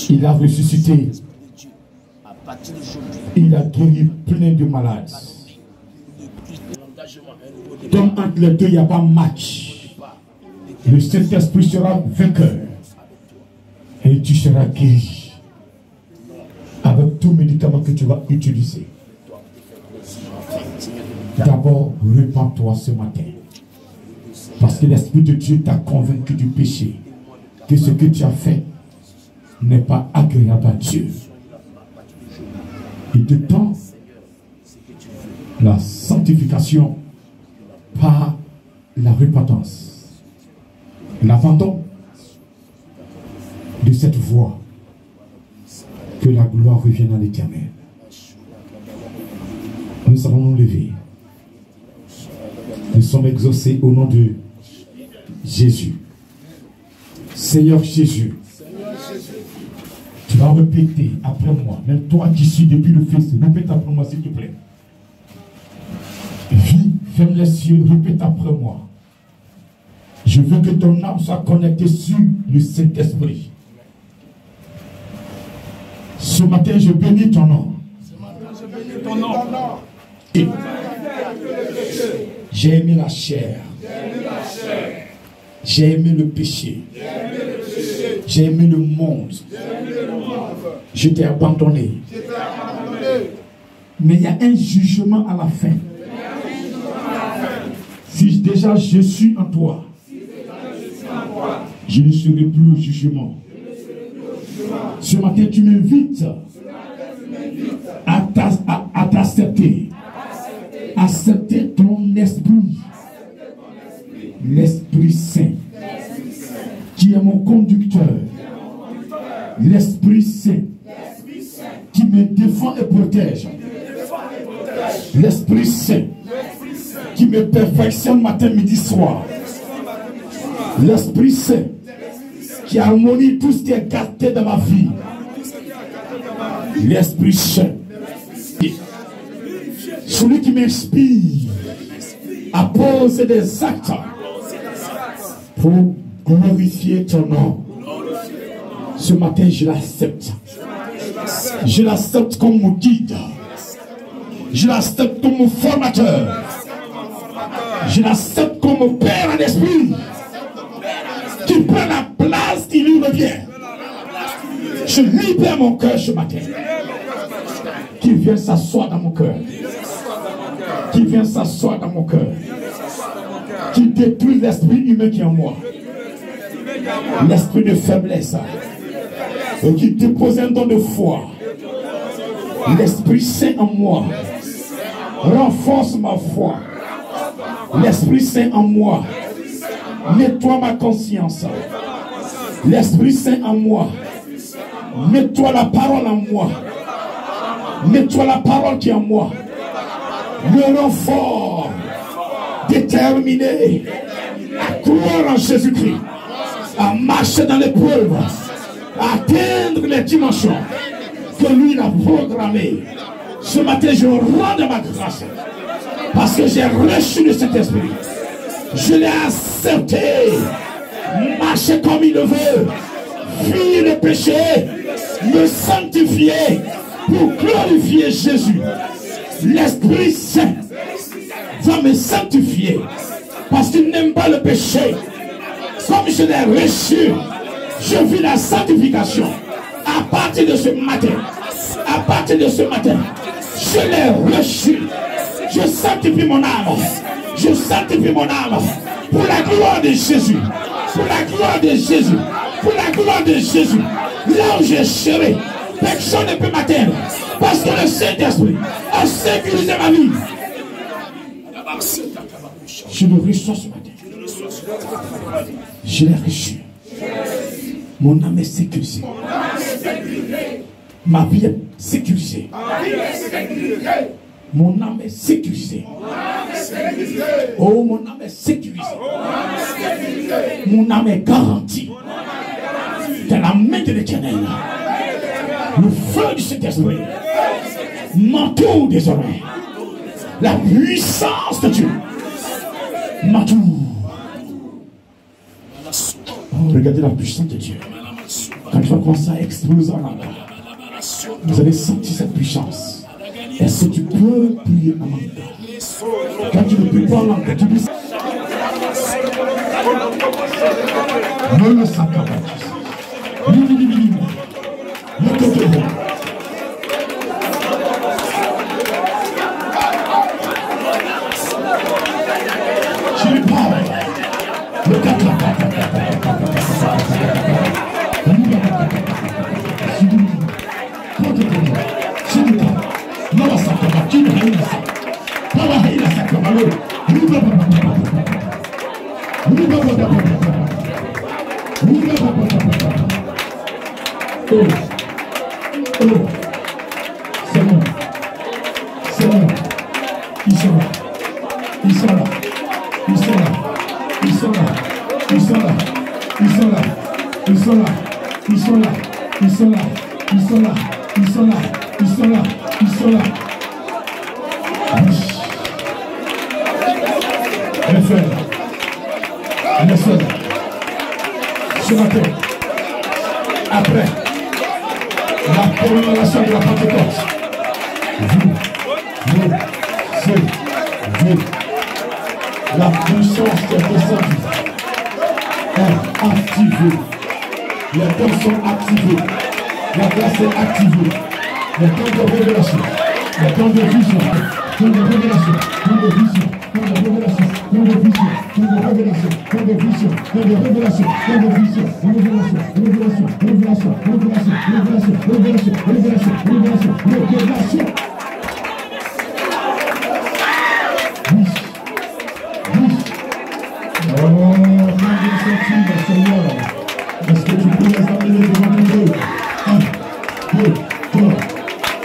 Il a ressuscité. Il a guéri plein de malades. Donc entre les deux, il n'y a pas match. Le Saint-Esprit sera vainqueur. Et tu seras guéri. Avec tout médicament que tu vas utiliser. D'abord, répands-toi ce matin. Parce que l'Esprit de Dieu t'a convaincu du péché. Que ce que tu as fait n'est pas agréable à Dieu. Il te tend la sanctification par la repentance. L'abandon de cette voie. Que la gloire revienne à l'Éternel. Nous allons nous lever. Nous sommes exaucés au nom de Jésus. Seigneur Jésus, tu vas répéter après moi. Même toi qui suis depuis le Fils, répète après moi s'il te plaît. Vis, ferme les yeux, répète après moi. Je veux que ton âme soit connectée sur le Saint-Esprit. Ce matin, je bénis ton nom. Et j'ai aimé la chair. J'ai aimé le péché. J'ai aimé le monde. Je t'ai abandonné. Mais il y a un jugement à la fin. Si déjà je suis en toi, je ne serai plus au jugement. Ce matin, tu m'invites à t'accepter. Accepter ton esprit. L'Esprit Saint. Qui est mon conducteur. L'Esprit Saint. Qui me défend et protège. L'Esprit Saint. Qui me perfectionne matin, midi, soir. L'Esprit Saint. Qui harmonie tout ce qui est gâté dans ma vie. L'Esprit Saint. Celui qui m'inspire à poser des actes pour glorifier ton nom. Ce matin, je l'accepte. Je l'accepte comme mon guide. Je l'accepte comme mon formateur. Je l'accepte comme mon Père en esprit. Qui prend la place qui lui revient. Je libère mon cœur ce matin. Qui vient s'asseoir dans mon cœur. Qui vient s'asseoir dans mon cœur. Qui détruit l'esprit humain qui est en moi. L'esprit de faiblesse. Et qui dépose un don de foi. L'Esprit Saint en moi. Renforce ma foi. L'Esprit Saint en moi. Nettoie ma conscience. L'Esprit Saint en moi. Nettoie la parole en moi. Nettoie la parole qui est en moi. Me rend fort, déterminé à croire en Jésus-Christ, à marcher dans l'épreuve, à atteindre les dimensions que lui a programmées. Ce matin, je rends de ma grâce parce que j'ai reçu de cet esprit. Je l'ai accepté. Marcher comme il le veut. Fuir le péché. Me sanctifier pour glorifier Jésus. L'Esprit Saint va me sanctifier parce qu'il n'aime pas le péché. Comme je l'ai reçu, je vis la sanctification. À partir de ce matin, Je l'ai reçu. Je sanctifie mon âme. Je sanctifie mon âme. Pour la gloire de Jésus. Pour la gloire de Jésus. Pour la gloire de Jésus. Là où je serai, personne ne peut m'atteindre. Parce que le Saint-Esprit a sécurisé ma vie. Je le reçois ce matin. Je l'ai reçu. Mon âme est sécurisée. Ma vie est sécurisée. Mon âme est sécurisée. Oh, mon âme est sécurisée. Mon âme est garantie. Dans la main de l'Éternel. Le feu du Saint-Esprit m'entoure désormais. La puissance de Dieu m'entoure. Oh, regardez la puissance de Dieu. Quand tu vas commencer à exploser en langue, vous allez sentir cette puissance. Est-ce que tu peux prier en langue? Quand tu ne pries pas en langue, tu dis. Ne le sens pas. Ce matin, après la commémoration de la Pentecôte, la puissance qui est descendue est activée. Les dons sont activés. La grâce est activée. Les dons de révélation, les dons de vision, dons de révélation, dons de vision, dons de révélation, dons de vision, dons de révélation, dons de vision, dons de révélation, dons de vision, révélation, révélation, révélation, révélation, révélation, révélation, révélation, révélation. Oh, Seigneur, est-ce que tu peux les amener devant ton Dieu? 1, 2, 3,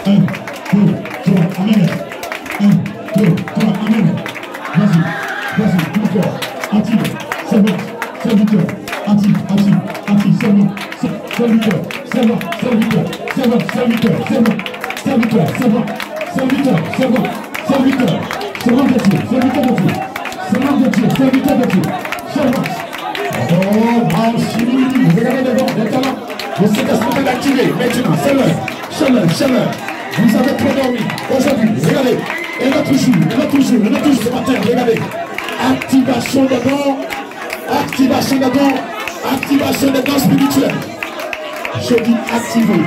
1, 2, 3, amen. 1, 2, 3, amen. Vas-y, plus fort. Active, servant, serviteur, active, servant, serviteur, servant, serviteur, servant, serviteur, servant, serviteur, servant, serviteur, servant, serviteur, servant de Dieu, serviteur de Dieu, servant de Dieu, serviteur de Dieu, servant. Oh, regardez devant, les talents. Le Saint-Esprit est activé. Maintenant, chaleur. Vous avez trop dormi. Aujourd'hui, regardez. Et là toujours ce matin, regardez. Activation des dons. Activation des dons spirituels. Je dis activé.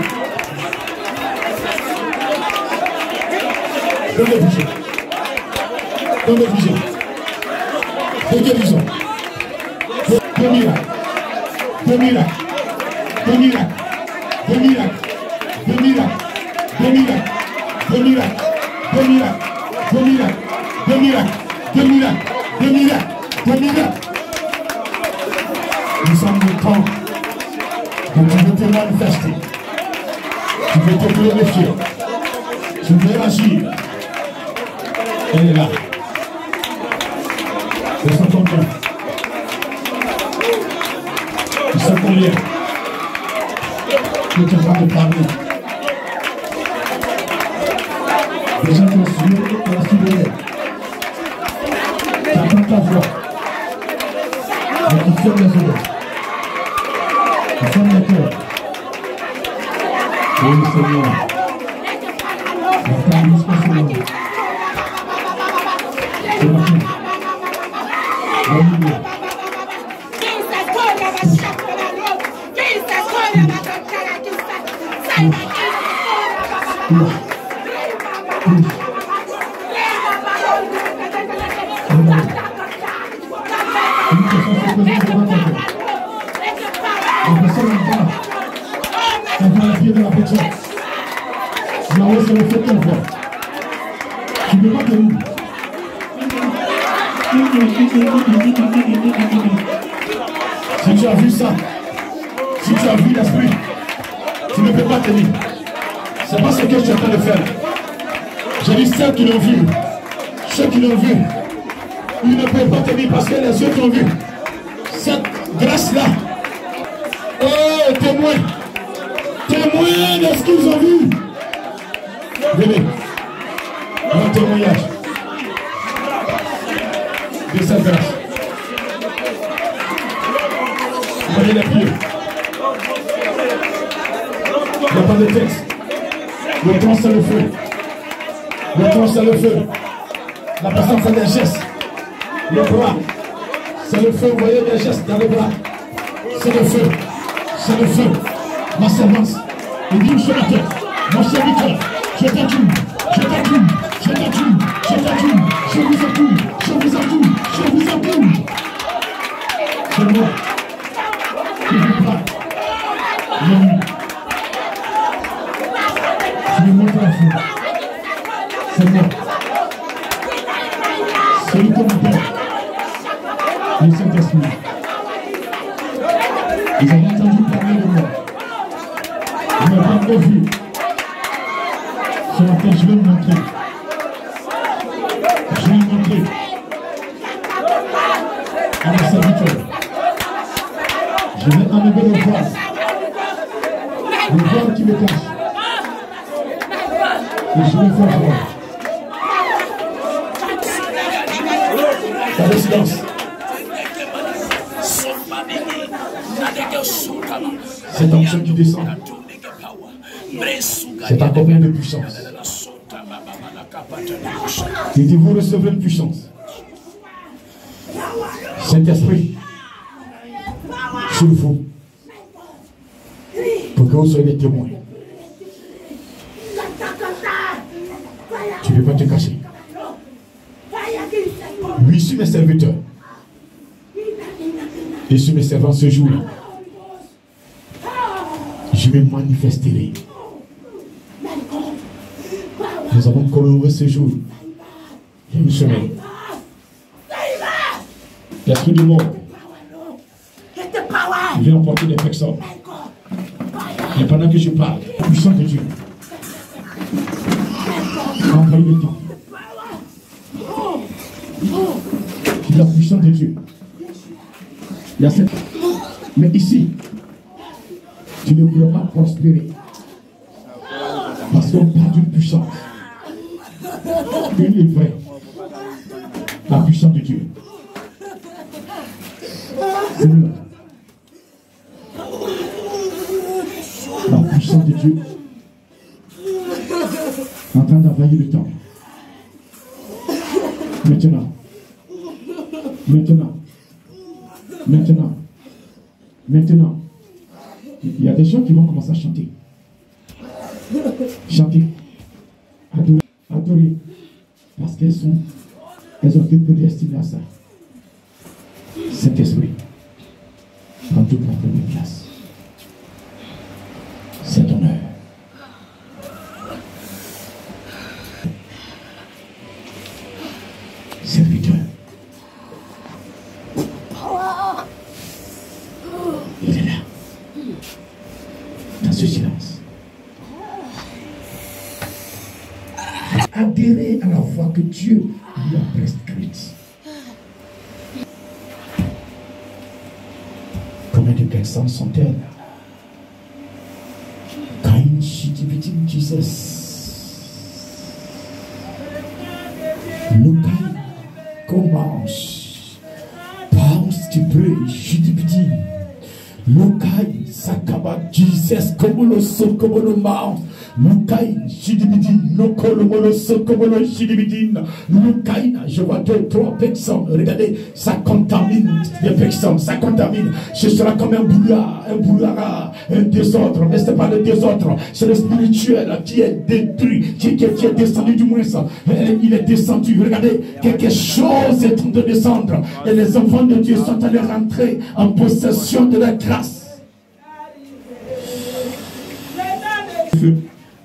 Dans les visions. De guérison. De miracle. Nous sommes le temps où tu veux te manifester. Tu veux te glorifier. Tu veux agir. Elle est là. Ils sont combien? Ils sont combien? Tu es en train de parler. Les gens qui ont suivi, tu entends ta voix. Mais tu fermes les oreilles. Tu fermes les cœurs. Oui, Seigneur. La table est spéciale. C'est ma fille. Alléluia. Une personne se présente devant ta tête. La personne en bas, ça va la pied de la personne. Là-haut, c'est le fait qu'elle voit. Tu ne peux pas tenir. Si tu as vu ça, si tu as vu l'esprit, tu ne peux pas tenir. C'est pas ce que je suis en train de faire. J'ai dit ceux qui l'ont vu. Ceux qui l'ont vu, ils ne peuvent pas tenir parce que les yeux qui ont vu cette grâce-là. Oh, témoin de ce qu'ils ont vu. Venez, un témoignage de cette grâce. Voyez les pieds. Il n'y a pas de texte. Le temps c'est le feu. Le temps c'est le feu. La personne fait des gestes. Le bras, c'est le feu. Vous voyez des gestes dans le bras. C'est le feu. C'est le feu. Ma servante. Il dit sur la tête. Mon serviteur, je t'accuse. Je t'accuse. Je t'accuse. Je t'accuse. Je vous accuse. Je vous accuse. Je vous accuse. C'est moi qui vous parle. Je lui montre la foi. C'est moi. C'est le commandant. Le Saint-Esprit. Ils ont entendu parler de moi. Ils n'ont pas encore vu. Ce matin, je vais me montrer. Je vais me montrer à mes serviteurs. Je vais enlever le voile. Le voile qui me cache. Et je vais faire voir. Pas de silence. C'est un onction qui descend. C'est un combien de puissance. Il dit vous recevrez une puissance. Saint-Esprit sur vous pour que vous soyez des témoins. Tu ne peux pas te cacher. Oui, sur mes serviteurs et sur mes servants ce jour-là, je me manifesterai. Nous avons commémoré ce jour. Il y a une semaine. L'esprit du monde vient emporter des personnes. Et pendant que je parle, la puissance de Dieu a envahi le temps. La puissance de Dieu. Il y a cette... Mais ici, tu ne pourras pas prospérer. Parce qu'on parle d'une puissance. Une est vraie. La puissance de Dieu. Seigneur. La puissance de Dieu en train d'envahir le temps. Maintenant. Maintenant. Maintenant. Maintenant. Il y a des gens qui vont commencer à chanter. Chanter. Adorer. Adorer. Parce qu'elles ont été prédestinées à ça. Saint-Esprit, prends toute la première place. C'est ton heure. Serviteur. Il est là. Dans ce silence. Adhérer à la voie que Dieu lui a prescrite. Combien de personnes sont-elles? Kind shitty Jesus. Look commence. Bounce to pray. Shitty Look Sakaba Jesus. Comme le son, comme le mouse. Je vois 2, 3 personnes. Regardez, ça contamine les personnes, ça contamine. Ce sera comme un brouillard, un désordre. Mais ce n'est pas le désordre, c'est le spirituel qui est détruit, qui est descendu du moins. Il est descendu. Regardez, quelque chose est en train de descendre. Et les enfants de Dieu sont allés rentrer en possession de la grâce.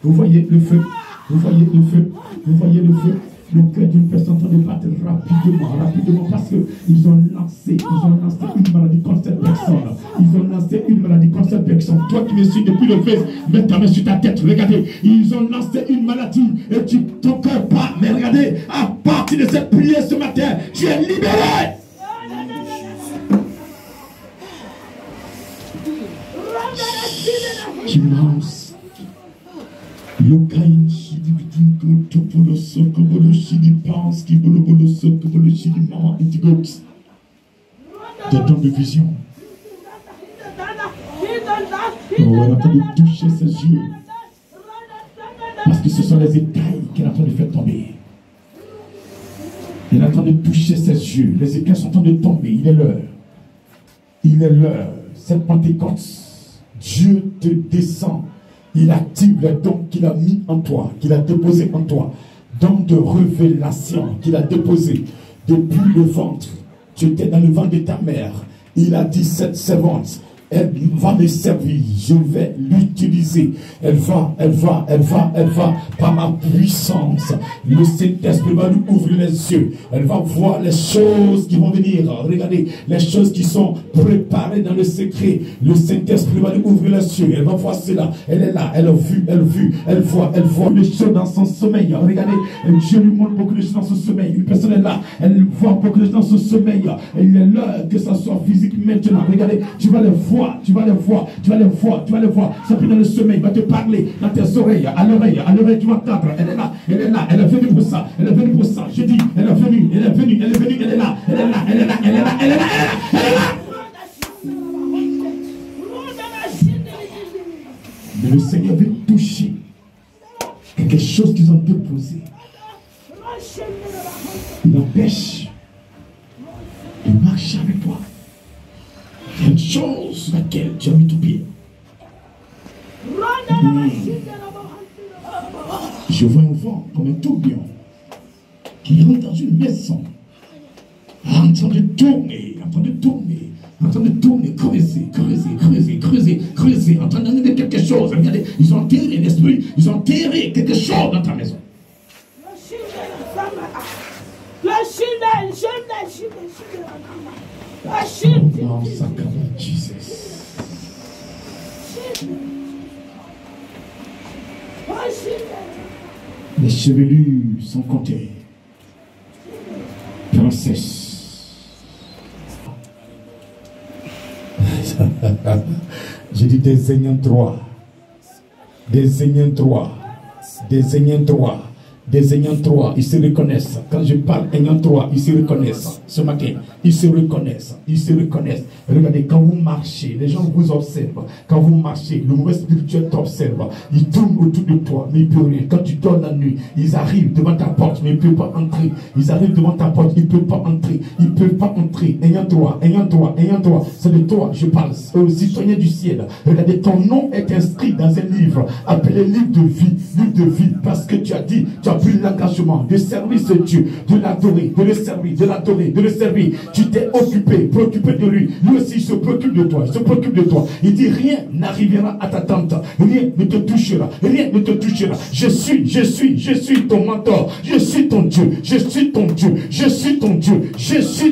Vous voyez le feu, vous voyez le feu, vous voyez le feu. Le cœur d'une personne en train de battre rapidement, parce qu'ils ont lancé une maladie contre cette personne. Ils ont lancé une maladie contre cette personne. Toi qui me suis depuis le fait, mets ta main sur ta tête, regardez, ils ont lancé une maladie et ton cœur bat. Mais regardez, à partir de cette prière ce matin, tu es libéré. Tu lances. Des dons de vision. On est en train de toucher ses yeux. Parce que ce sont les écailles qu'il est en train de faire tomber. Il est en train de toucher ses yeux. Les écailles sont en train de tomber. Il est l'heure. Il est l'heure. Cette Pentecôte, Dieu te descend. Il active les dons qu'il a mis en toi, qu'il a déposé en toi. Dons de révélation qu'il a déposé depuis le ventre. Tu étais dans le ventre de ta mère. Il a dit, cette servante, elle va me servir, je vais l'utiliser. Elle va, par ma puissance. Le Saint-Esprit va lui ouvrir les yeux. Elle va voir les choses qui vont venir. Regardez, les choses qui sont préparées dans le secret. Le Saint-Esprit va lui ouvrir les yeux. Elle va voir cela. Elle est là, elle voit les choses dans son sommeil. Regardez, Dieu lui montre beaucoup de choses dans son sommeil. Une personne est là, elle voit beaucoup de choses dans son sommeil. Et il est l'heure que ça soit physique maintenant. Regardez, tu vas les voir. Tu vas les voir. Ça peut dans le sommeil, il va te parler dans tes oreilles, à l'oreille, tu vas entendre. Elle est là, elle est venue pour ça, Je dis, elle est venue, elle est là, Mais le Seigneur veut toucher quelque chose qu'ils ont déposé. Il empêche de marcher avec toi. Il y a une chose sur laquelle tu as mis ton pied. Je vois un vent comme un tourbillon qui rentre dans une maison, en train de tourner, creuser, en train d'amener quelque chose. Regardez, ils ont enterré l'esprit, ils ont enterré quelque chose dans ta maison. Oh, sacrament Jesus. Les chevelures sont comptées. Princesse. J'ai dit des ayants droit. Des ayants droit, ils se reconnaissent. Quand je parle ayant droit, ils se reconnaissent. Ce matin, ils se reconnaissent. Regardez, quand vous marchez, les gens vous observent. Quand vous marchez, le mauvais spirituel t'observe. Ils tournent autour de toi, mais ils ne peuvent rien. Quand tu dors la nuit, ils arrivent devant ta porte, mais ils ne peuvent pas entrer. Ils ne peuvent pas entrer. Ayant droit. C'est de toi, je parle, aux citoyens du ciel. Regardez, ton nom est inscrit dans un livre, appelé livre de vie, parce que tu as dit, tu as pris l'engagement de servir ce Dieu, de l'adorer, de le servir. Tu t'es préoccupé de lui. Lui aussi, il se préoccupe de toi. Il dit, rien n'arrivera à ta tente. Rien ne te touchera. Je suis ton mentor. Je suis ton Dieu. Je suis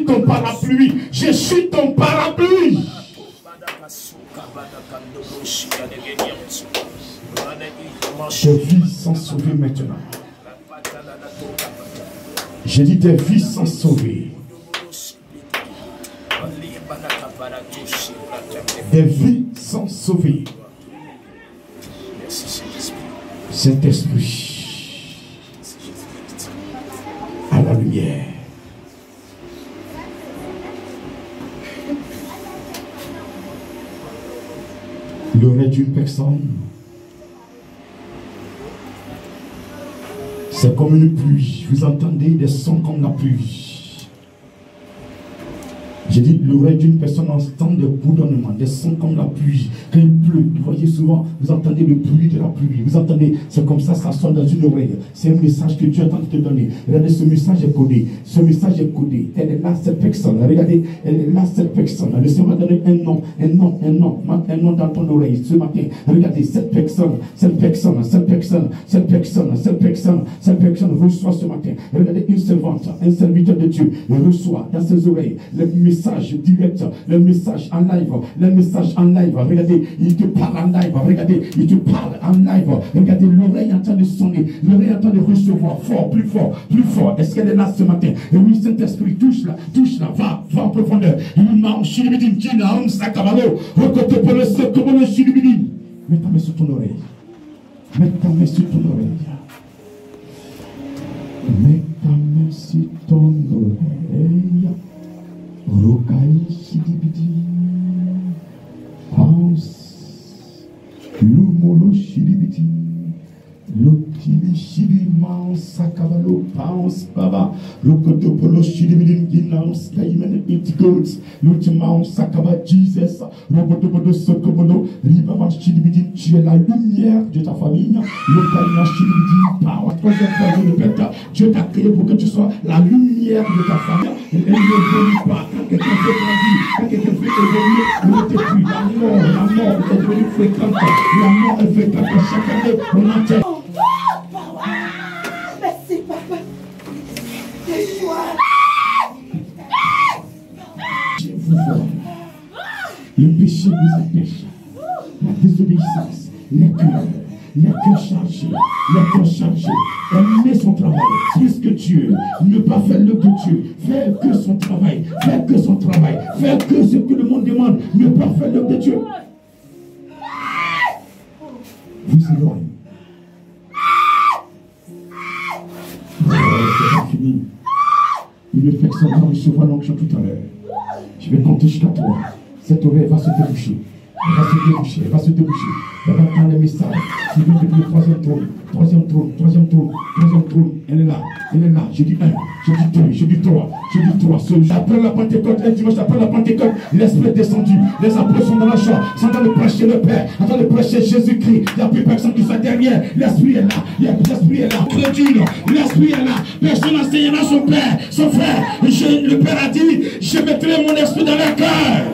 ton parapluie. Tes vies sont sauvées maintenant. J'ai dit tes vies sont sauvées. Des vies sont sauvées. Saint-Esprit, à la lumière. L'oreille d'une personne C'est comme une pluie. Vous entendez des sons comme la pluie. J'ai dit, l'oreille d'une personne entend des bourdonnements, des sons comme la pluie. Quand il pleut, vous voyez souvent, vous entendez le bruit de la pluie. Vous entendez, c'est comme ça sonne dans une oreille. C'est un message que Dieu est en train de te donner. Regardez, ce message est codé. Ce message est codé. Elle est là, cette personne. Regardez, elle est là, cette personne. Le Seigneur va donner un nom dans ton oreille ce matin. Regardez, cette personne reçoit ce matin. Regardez, une servante, un serviteur de Dieu, reçoit dans ses oreilles le message direct, le message en live, regardez, il te parle en live, regardez, il te parle en live, regardez, l'oreille est en train de sonner, l'oreille est en train de recevoir fort, plus fort, est-ce qu'elle est là ce matin? Et oui, Saint-Esprit, touche là, va en profondeur, mets ta main sur ton oreille, mets ta main sur ton oreille, mets ta main sur ton oreille. Rokai Shidibidi, Pense, Lumolo Shidibidi, Lotili Shidiman Sakabalo, Pense Baba, Rokotopolo Shidibidi, Ginans, Kaimen, Itigots, Lutimao Sakaba, Jesus, Rokotopodo Sokobodo, Ribaba Shidibidi, tu es la lumière de ta famille, Lokaina Shidibidi, Power, troisième phase de Penta, Dieu t'a créé pour que tu sois la lumière de ta famille. Elle ne évolue pas. Quand quelqu'un fait grandir, quand quelqu'un fait évoluer, ne t'es plus. La mort est devenue fréquente. La mort est fréquente. Chaque année, on entend. Merci, papa. Je vous vois. Le péché vous empêche. La désobéissance, les cœurs chargés. Aimer son travail plus que Dieu. Ne pas faire l'œuvre de Dieu. Faire que son travail. Faire que ce que le monde demande. Ne pas faire l'œuvre de Dieu. Vous éloignez. C'est pas fini. Une personne va recevoir l'onction tout à l'heure. Je vais compter jusqu'à 3. Cette oreille va se déboucher. Elle va se déboucher. Elle va entendre les messages. Tu veux devenir troisième trône. Elle est là. Je dis 1, je dis 2, je dis 3. Après la Pentecôte, un dimanche après la Pentecôte, l'Esprit est descendu. Les apôtres sont dans la joie, sont en train de prêcher le Père, en train de prêcher Jésus-Christ. Il n'y a plus personne qui soit derrière. L'Esprit est là. L'Esprit est là. Personne n'enseignera son Père, son frère. Le Père a dit, je mettrai mon esprit dans leur cœur.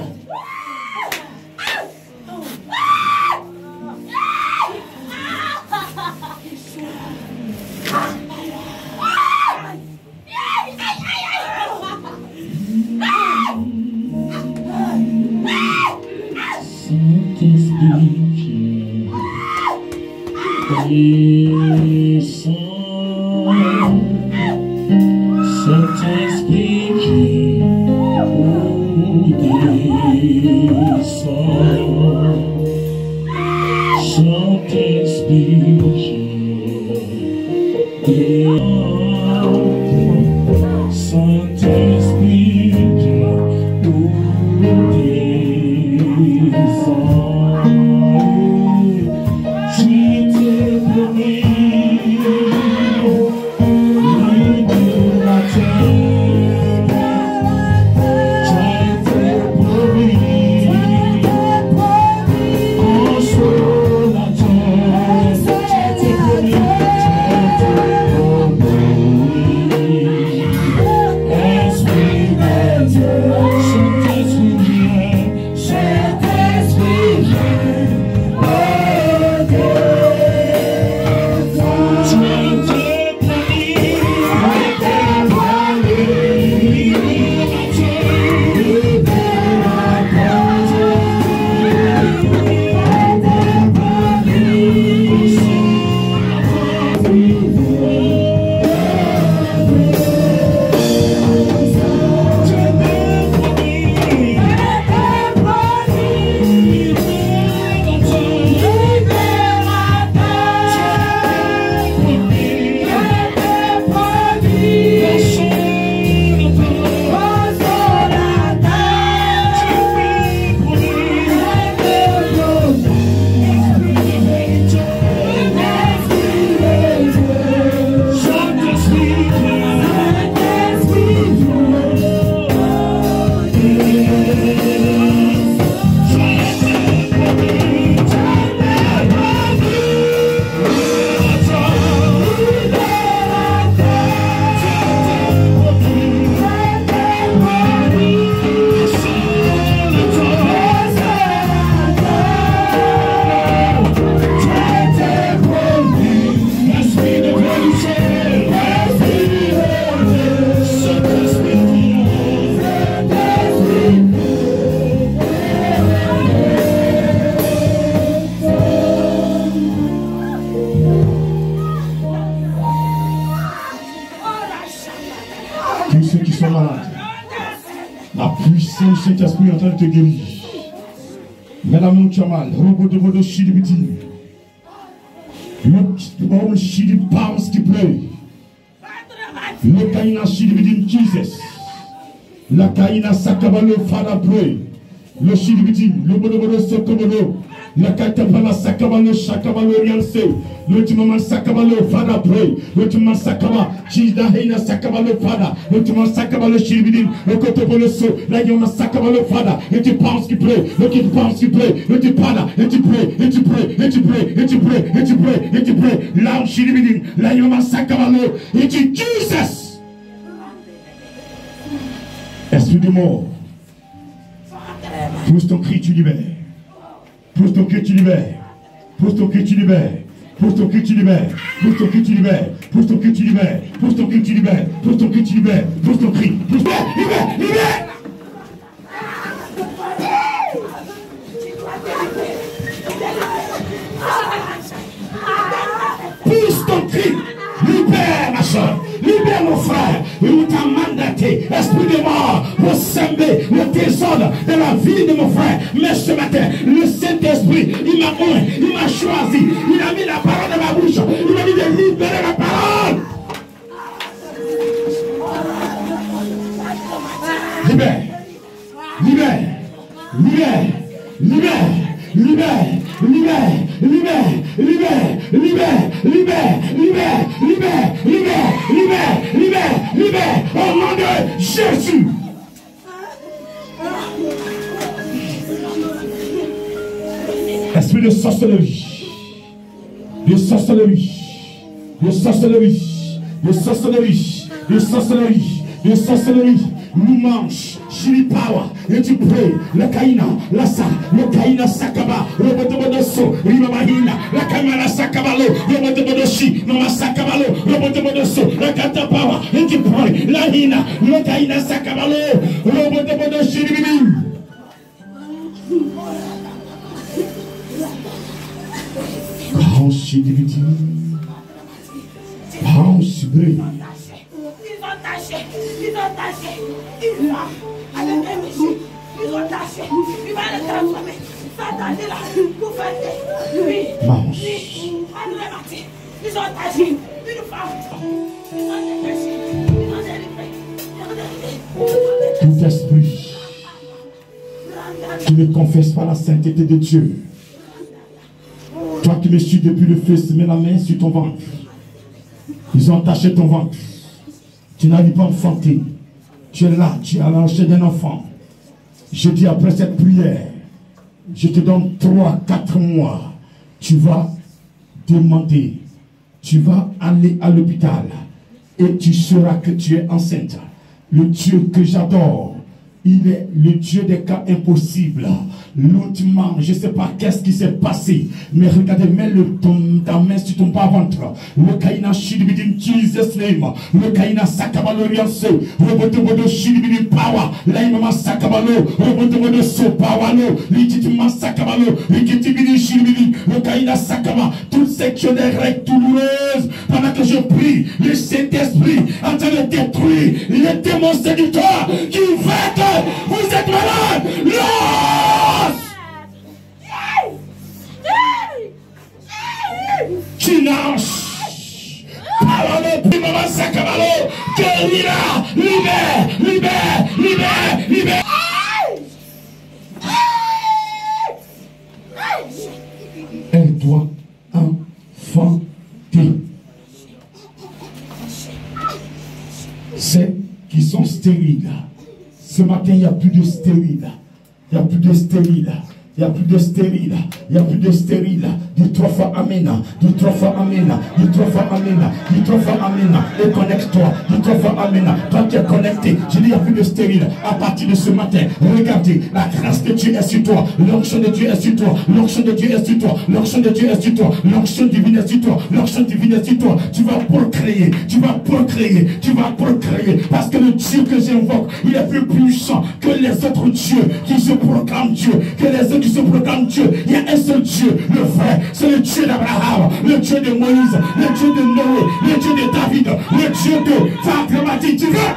sont malades. La puissance du Saint-Esprit est en train de te guérir. Mesdames, tu as mal. Robot de votre chidibiti. Le chidibams qui pleut. Le kaina chidibiti Jesus. La kaina sakabalo fada pleut. Le chidibiti. Le bodo sokobodo. La katabala sakabalo shakabalo rianse. Le timama sakabalo fada pray. Le timama sakaba. Chida heina sakabalo fada. Le timama sakabalo shiribidin. Le kotobolo so. La yoma sakabalo fada. Et tu penses qu'il pray. Le qui pense qu'il pray. Et tu pada. Et tu pray. Et tu pray. Et tu pray. Et tu pray. Et tu pray. Et tu pray. La shiribidin. La yoma sakabalo. Et tu Jesus. Esprit de mort. Pousse ton cri, tu libères. Pousse ton cri, tu libères. Pousse ton cri, tu libères. Pousse ton cri, tu libères. Pousse ton cri, tu libères. Pousse ton cri, tu libères. Pousse ton cri, tu libères. Pousse ton cri, tu libères. Pousse ton cri. Libère. Pousse ton cri. Libère ma soeur. Libère mon frère. Il t'a mandaté, esprit de mort, pour semer le désordre de la vie de mon frère. Mais ce matin, le Saint-Esprit, il m'a oint, il m'a choisi, il a mis la parole dans ma bouche, il m'a dit de libérer la parole. Libère, libère, libère, libère. Libère, libère, libère, libère, libère, libère, libère, libère, libère, libère, libère, libère, au nom de Jésus. Esprit de sorcellerie, de sorcellerie, de sorcellerie, de sorcellerie, de sorcellerie, de sorcellerie, nous mange. Power, et tu pries, le Kaina, la Sa, le Kaina Sakaba, le Botobodoso, Rimamahina, la Kamala Sakabalo, le Botobodoshi, Mama Sakabalo, le Botobodoso, la Katapawa, et tu pries, la Hina, le Kaina Sakabalo, le Botobodoshi, Branche dividi, branche brille. Ils va avec un monsieur, ils ont taché, il va le transformer. Satan est là pour faire lui, ils ont taché une femme, ils ont dépêché, ils ont délivré. Tout esprit qui ne confesse pas la sainteté de Dieu, toi qui me suis depuis le feu, mets la main sur ton ventre. Ils ont taché ton ventre. Tu n'arrives pas à enfanter. Tu es là, tu es à l'enchaîne d'un enfant. Je dis après cette prière, je te donne 3-4 mois. Tu vas demander, tu vas aller à l'hôpital et tu sauras que tu es enceinte. Le Dieu que j'adore, il est le Dieu des cas impossibles. L'ultimement, je ne sais pas qu'est-ce qui s'est passé, mais regardez, mets ta main sur ton bas-ventre. Le Kaina Shidibidin Jesus name. Le Kaina Sakabalo Rianse. Robotobodo Shidibidin Power. Laimama Sakabalo. Robotobodo So Pawalo. Ligitima Sakabalo. Ligitibidin Shidibidin. Le Kaina Sakaba. Toute section des règles douloureuses. Pendant que je prie, le Saint-Esprit en train de détruire les démons séducteurs qui fait que vous êtes malade. Silence. Parole de Maman Sakabalo. Guérira. Libère. Libère. Libère. Libère. Elle doit enfanter. Ceux qui sont stériles. Ce matin, il n'y a plus de stériles. Il n'y a plus de stériles. Il n'y a plus de stérile. Il n'y a plus de stérile. Dis 3 fois Amen. Dis 3 fois Amen. Dis 3 fois Amen. Dis 3 fois Amen. Et connecte-toi. Dis 3 fois Amen. Toi qui es connecté. Je dis il n'y a plus de stérile. À partir de ce matin, regardez. La grâce de Dieu est sur toi. L'onction de Dieu est sur toi. L'onction de Dieu est sur toi. L'onction de Dieu est sur toi. L'onction divine est sur toi. L'onction divine est sur toi. Tu vas procréer. Tu vas procréer. Tu vas procréer. Parce que le Dieu que j'invoque, il est plus puissant que les autres dieux qui se proclament Dieu. Que les autres qui se proclament Dieu. Il y a un seul Dieu, le vrai. C'est le Dieu d'Abraham, le Dieu de Moïse, le Dieu de Noé, le Dieu de David, le Dieu de Fatimati. Tu veux?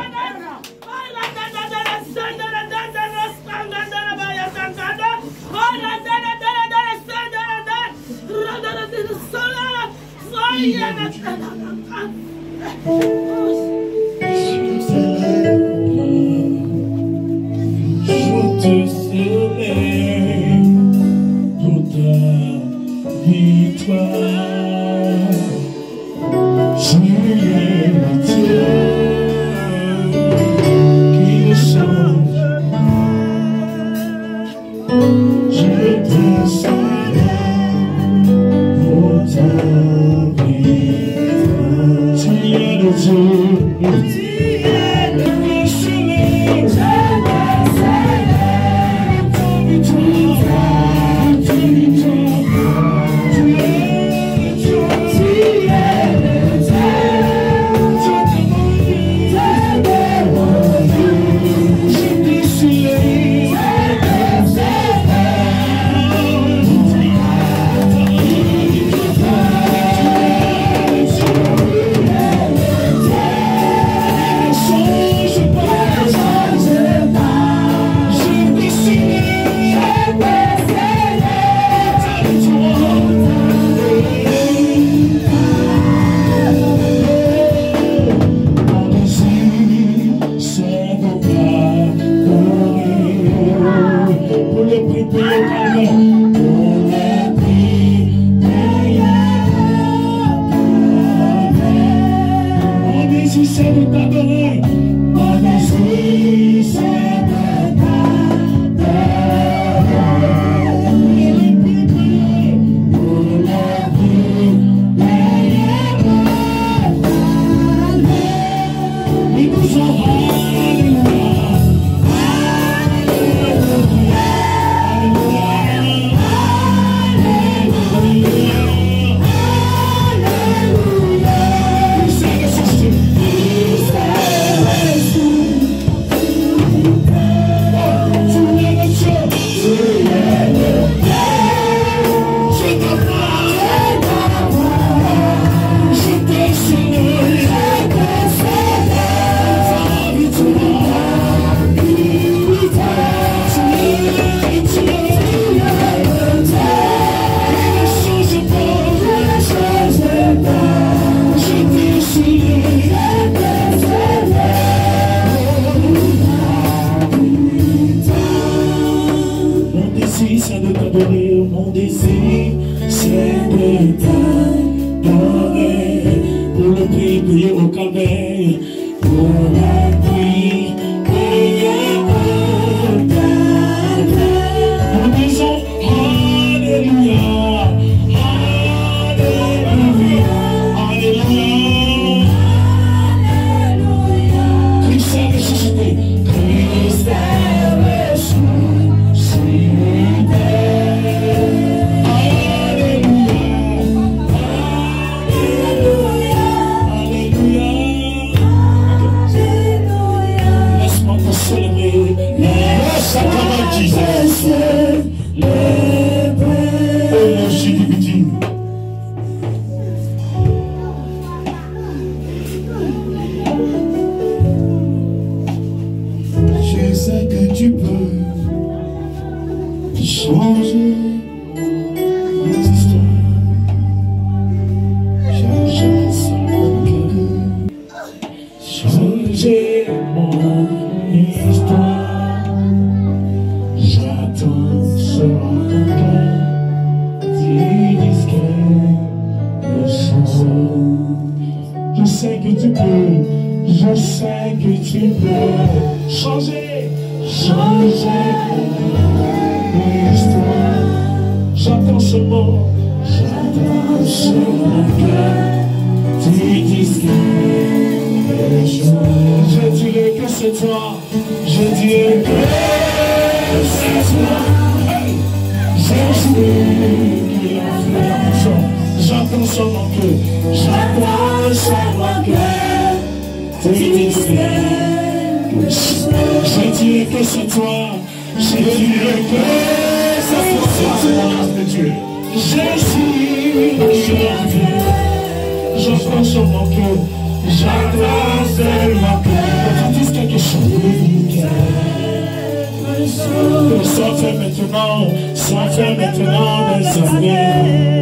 Sans faire maintenant des années.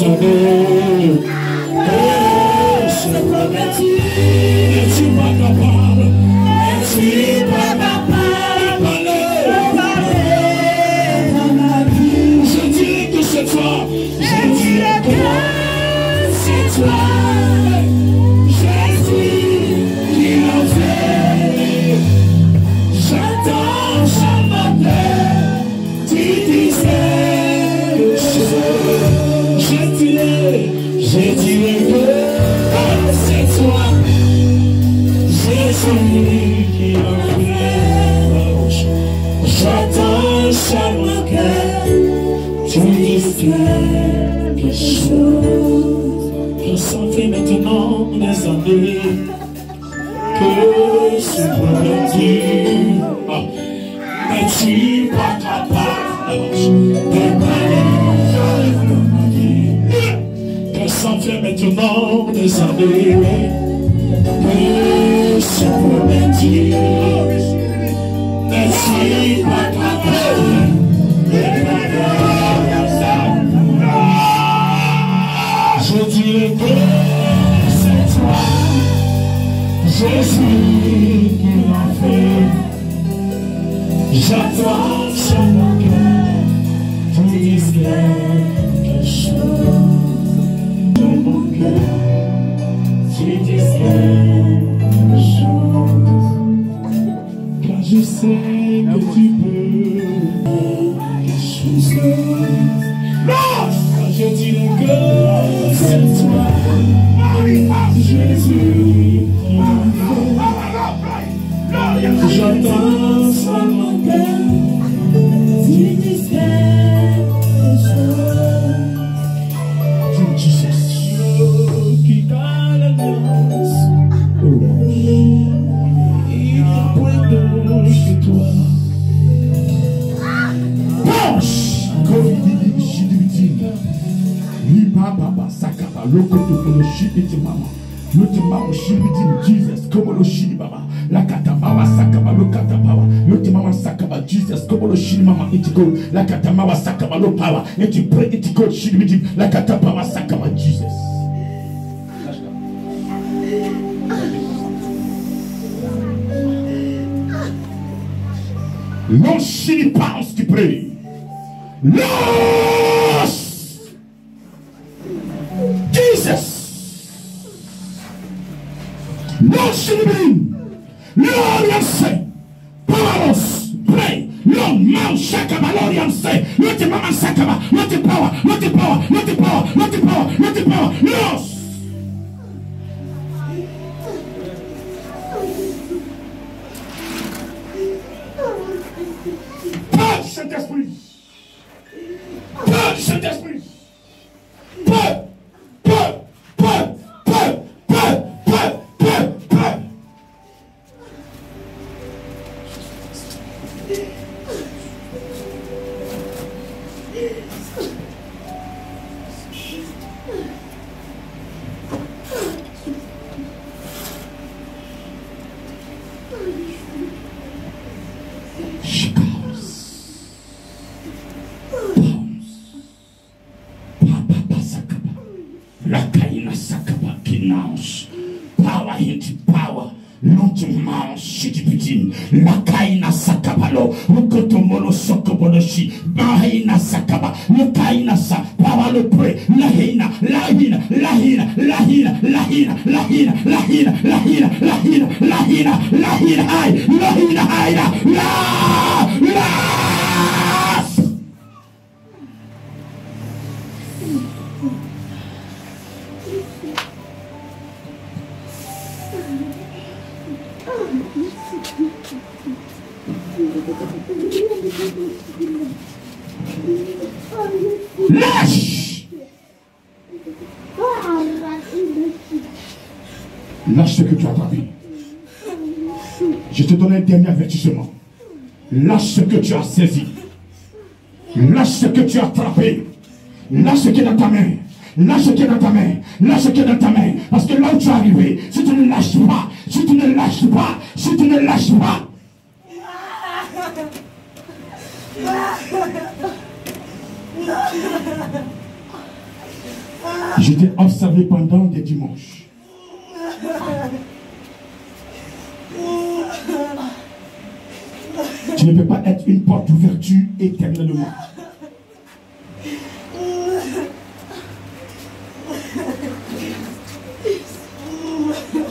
années. Je promets, es-tu pas capable? Es-tu pas capable de parler dans ma vie? Je dirais que c'est toi. Je dirais que c'est toi. Jésus qui l'a fait. J'attends chaque matin. Tu disais que je dirais que c'est toi. Jésus qui l'a fait. J'attends chaque matin. Tu disais quelque chose. Que ça fait maintenant des années que je pourrais dire. N'es-tu pas capable de parler dans ma vie? Que ça fait maintenant des années que je pourrais dire. N'es-tu pas capable de parler? Je dirais que c'est toi, Jésus qui l'a fait. J'attends sur mon cœur, tu dis quelque chose. Sur mon cœur, tu dis quelque chose. Car je sais que tu peux quelque chose. Non! Car je dirais que c'est toi, Jésus qui l'a fait. J'attends sur mon cœur, tu dis quelque chose. Jesus, qui garde l'alliance. Il n'y a point d'autre que toi. Penche! Sakaba, lokoto kono shibiti mama, lote mama shibiti Jesus, komo lo shiri baba, la kata mama sakaba, lo kata power, lote mama sakaba Jesus, komo lo shiri mama itiko, la kata mama sakaba lo power, eti pray itiko shibiti, la kata mama sakaba Jesus. Non shiri pense qui prie, los Jesus, non shibim, l'oriam say, powerless, pray, long mouth shakaba, l'oriam say, not the mama sakaba, not the power, not the power, not the power, not the power, not the power, lost. Pas Saint-Esprit, pas Saint-Esprit, pas. Power into power, not mouse shitty la kaina sakabalo, Rukotomolo Sokobodoshi, Bahina Sakaba, Lukaina Sa, power lo pray, Lahina, Lahina, Lahina, Lahina, Lahina, Lahina, Lahina, Lahina, Lahina, Lahina, Lahina, Lahina, Lahina, La. Lâche! Lâche ce que tu as attrapé. Je te donne un dernier avertissement. Lâche ce que tu as saisi. Lâche ce que tu as attrapé. Lâche ce qui est dans ta main. Lâche ce qui est dans ta main. Lâche ce qui est dans ta main. Parce que là où tu es arrivé, si tu ne lâches pas, si tu ne lâches pas, si tu ne lâches pas, Je t'ai observé pendant des dimanches. Tu ne peux pas être une porte d'ouverture éternellement.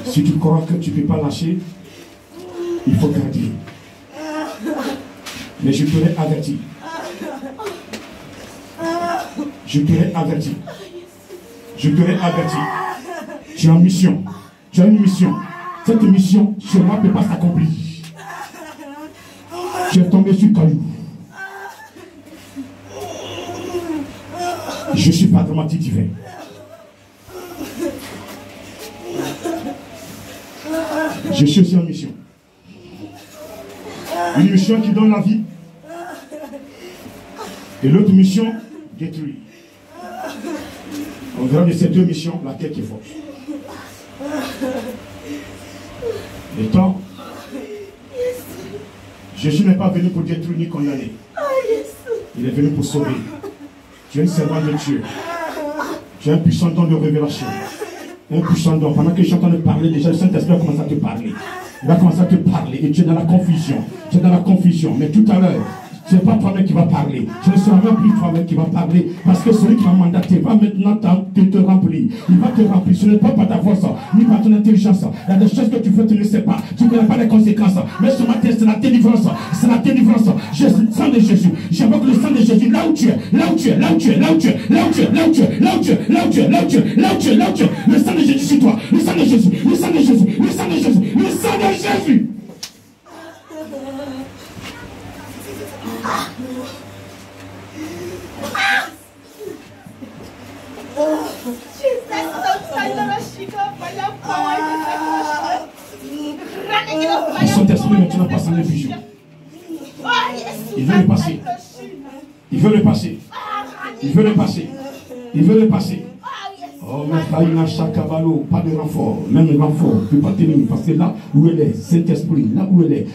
Si tu crois que tu ne peux pas lâcher, il faut garder. Mais je t'aurais averti. Je t'aurais averti. Je t'aurais averti. Tu es en mission. Tu as une mission. Cette mission, sur moi, ne peut pas s'accomplir. Tu es tombé sur caillou. Je suis pas dramatique divin. Je suis aussi en mission. Une mission qui donne la vie. Et l'autre mission détruit. En grande de ces deux missions, laquelle qui est forte. Et toi, Jésus n'est pas venu pour détruire ni condamner. Il est venu pour sauver. Tu es un servant de Dieu. Tu as un puissant don de révélation. Un puissant don. Pendant que je suis en train de parler, déjà le Saint-Esprit va commencer à te parler. Il va commencer à te parler et tu es dans la confusion. Tu es dans la confusion. Mais tout à l'heure, ce n'est pas toi-même qui va parler. Ce ne sera même plus toi-même qui va parler. Parce que celui qui va mandater va maintenant te remplir. Il va te remplir. Ce n'est pas par ta force, ni par ton intelligence. Il y a des choses que tu fais, tu ne sais pas. Tu ne connais pas les conséquences. Mais ce matin, c'est la délivrance. C'est la délivrance. Je le sang de Jésus. J'invoque le sang de Jésus. Là où tu es. Là où tu es. Là où tu es. Là où tu es. Là où tu es. Là où tu es. Là où tu es. Là où tu es. Là où tu es. Là où tu es. Là où tu es. Le sang de Jésus sur toi. Le sang de Jésus. Le sang de Jésus. Le sang de Jésus. Le sang de Jésus. Le Saint-Esprit maintenant passe en effusion. Il veut le passer. Il veut le passer. Il veut le passer. Il veut le passer. Oh, mais pas de renfort. Même le renfort ne peut pas tenir. Parce que là où elle est, Saint-Esprit, là où elle est,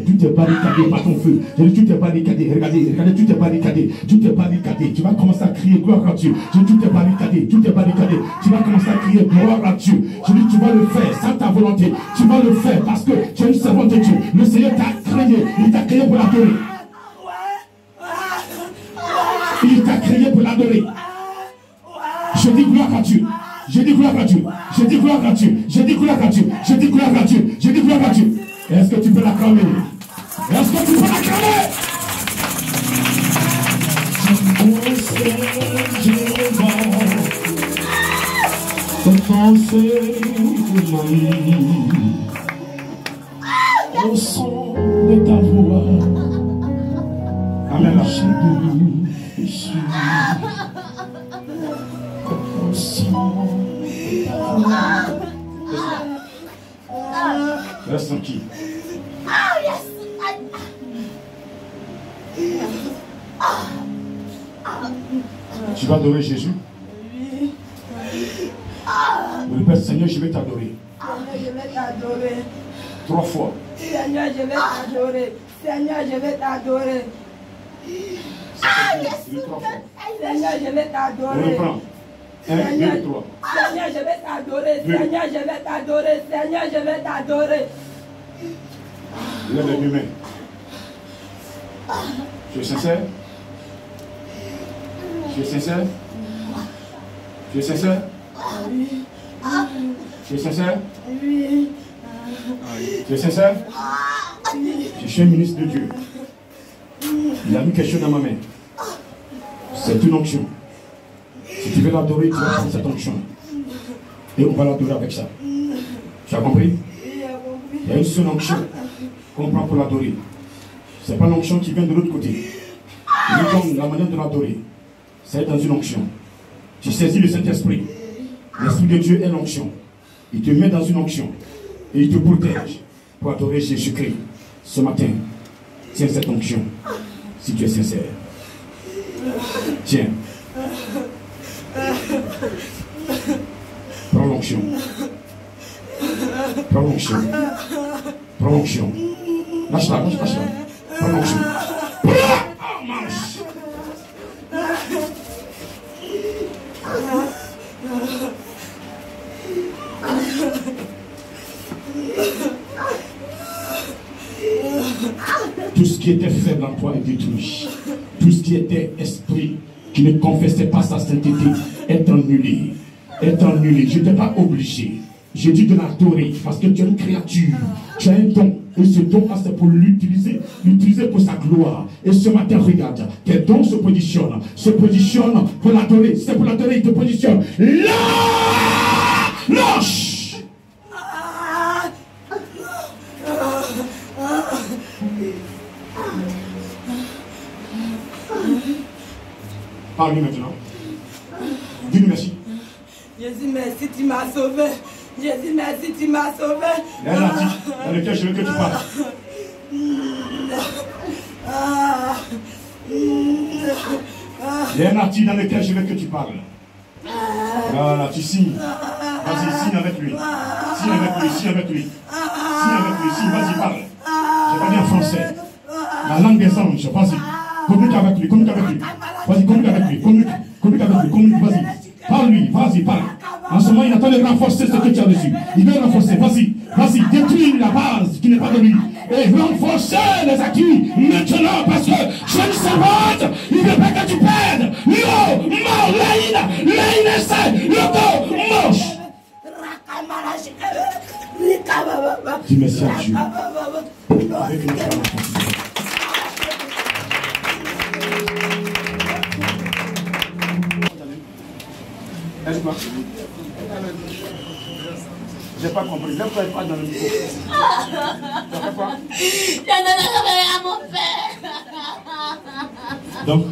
tout est barricadé par ton feu. Je dis, tout est barricadé. Regardez, tout est barricadé. Tout est barricadé. Tu vas commencer à crier gloire à Dieu. Je dis, tout est barricadé. Tout est barricadé. Tu vas commencer à crier gloire à Dieu. Je dis, tu vas le faire sans ta volonté. Tu vas le faire parce que tu es une servante de Dieu. Le Seigneur t'a créé. Il t'a créé pour l'adorer. Il t'a créé pour l'adorer. Je dis gloire à Dieu. Je dis gloire à Dieu. Je dis gloire à Dieu. Je dis gloire à Dieu. Je dis gloire à Dieu. Je dis gloire à Dieu. Est-ce que tu peux l'acclamer? Est-ce que tu peux l'acclamer? Au son de ta voix. Amen. Reste tranquille. Tu vas adorer Jésus? Le Père Seigneur, je vais t'adorer. Je vais t'adorer. 3 fois. Seigneur, je vais t'adorer. Seigneur, je vais t'adorer. Seigneur, je vais t'adorer. On reprend. 1, 2, 3. Seigneur, je vais t'adorer. Seigneur, je vais t'adorer. Seigneur, je vais t'adorer. Lève les deux mains. Tu es sincère? Tu es sincère? Tu es sincère? Oui. Tu es sincère? Oui. Tu es sincère? Je suis un ministre de Dieu. Il a mis quelque chose dans ma main. C'est une onction. Si tu veux l'adorer, tu vas prendre cette onction. Et on va l'adorer avec ça. Tu as compris? Il y a une seule onction qu'on prend pour l'adorer. Ce n'est pas l'onction qui vient de l'autre côté. Il nous donne la manière de l'adorer. C'est dans une onction. Tu saisis le Saint-Esprit. L'Esprit de Dieu est l'onction. Il te met dans une onction. Et il te protège pour adorer Jésus-Christ. Ce matin, tiens cette onction. Si tu es sincère. Tiens. Prends l'onction. Prends l'onction. Prends l'onction. Lâche-la, lâche-la. Prends l'onction. Marche. foi est détruit. Tout ce qui était esprit qui ne confessait pas sa sainteté est annulé. Est annulé. Je n'étais pas obligé. J'ai dit de l'adorer parce que tu es une créature. Tu as un don. Et ce don, c'est pour l'utiliser pour sa gloire. Et ce matin, regarde, tes dons se positionnent pour l'adorer. C'est pour l'adorer, il te positionne. Lâche! Parle-lui maintenant. Dis-lui merci. Jésus, merci, tu m'as sauvé. Jésus, merci, tu m'as sauvé. Il y a un article dans lequel je veux que tu parles. Il y a un article dans lequel je veux que tu parles. Voilà, tu signes. Vas-y, signe avec lui. Signe avec lui, signe avec lui. Signe avec lui, signe, vas-y, parle. J'ai pas dit en français. La langue des anges, vas-y. Communique avec lui, communique avec lui. Vas-y, communique avec lui, communique avec lui, communique, vas-y. Parle-lui, vas-y, parle. En ce moment, il attend de renforcer ce que tu as reçu. Il veut renforcer, vas-y, vas-y, détruis la base qui n'est pas de lui. Et renforcer les acquis maintenant, parce que je ne sais pas, il ne veut pas que tu perdes. Yo, mort, laïne, c'est, le dos, moche. Dis merci à Dieu. Avec une femme. Laisse-moi. J'ai pas compris. Ne peux pas dans le micro. Tu as fait quoi? Je ne rien à mon père. Donc,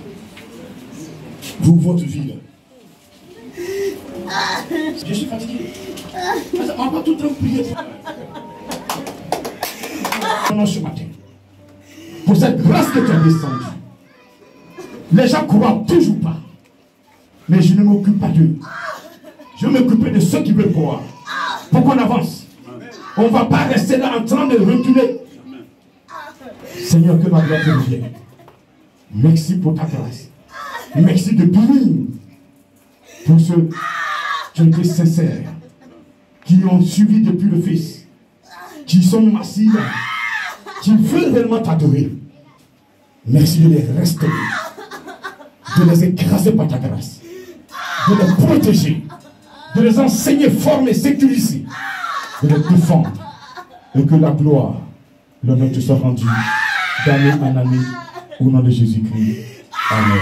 vous, votre vie là. Je suis fatigué. On va tout le temps prier. Non, ce matin. Pour cette grâce que tu as descendue. Les gens croient toujours pas. Mais je ne m'occupe pas d'eux. Je vais m'occuper de ceux qui veulent croire. Pour qu'on avance. On ne va pas rester là en train de reculer. Seigneur, que ma gloire te revienne. Merci pour ta grâce. Merci de bénir pour ceux qui ont été sincères, qui ont suivi depuis le Fils, qui sont massifs, qui veulent réellement t'adorer. Merci de les restaurer, de les écraser par ta grâce, de les protéger, de les enseigner, former, sécuriser, de les défendre, et que la gloire, l'honneur te soit rendu d'année en année, au nom de Jésus-Christ. Amen.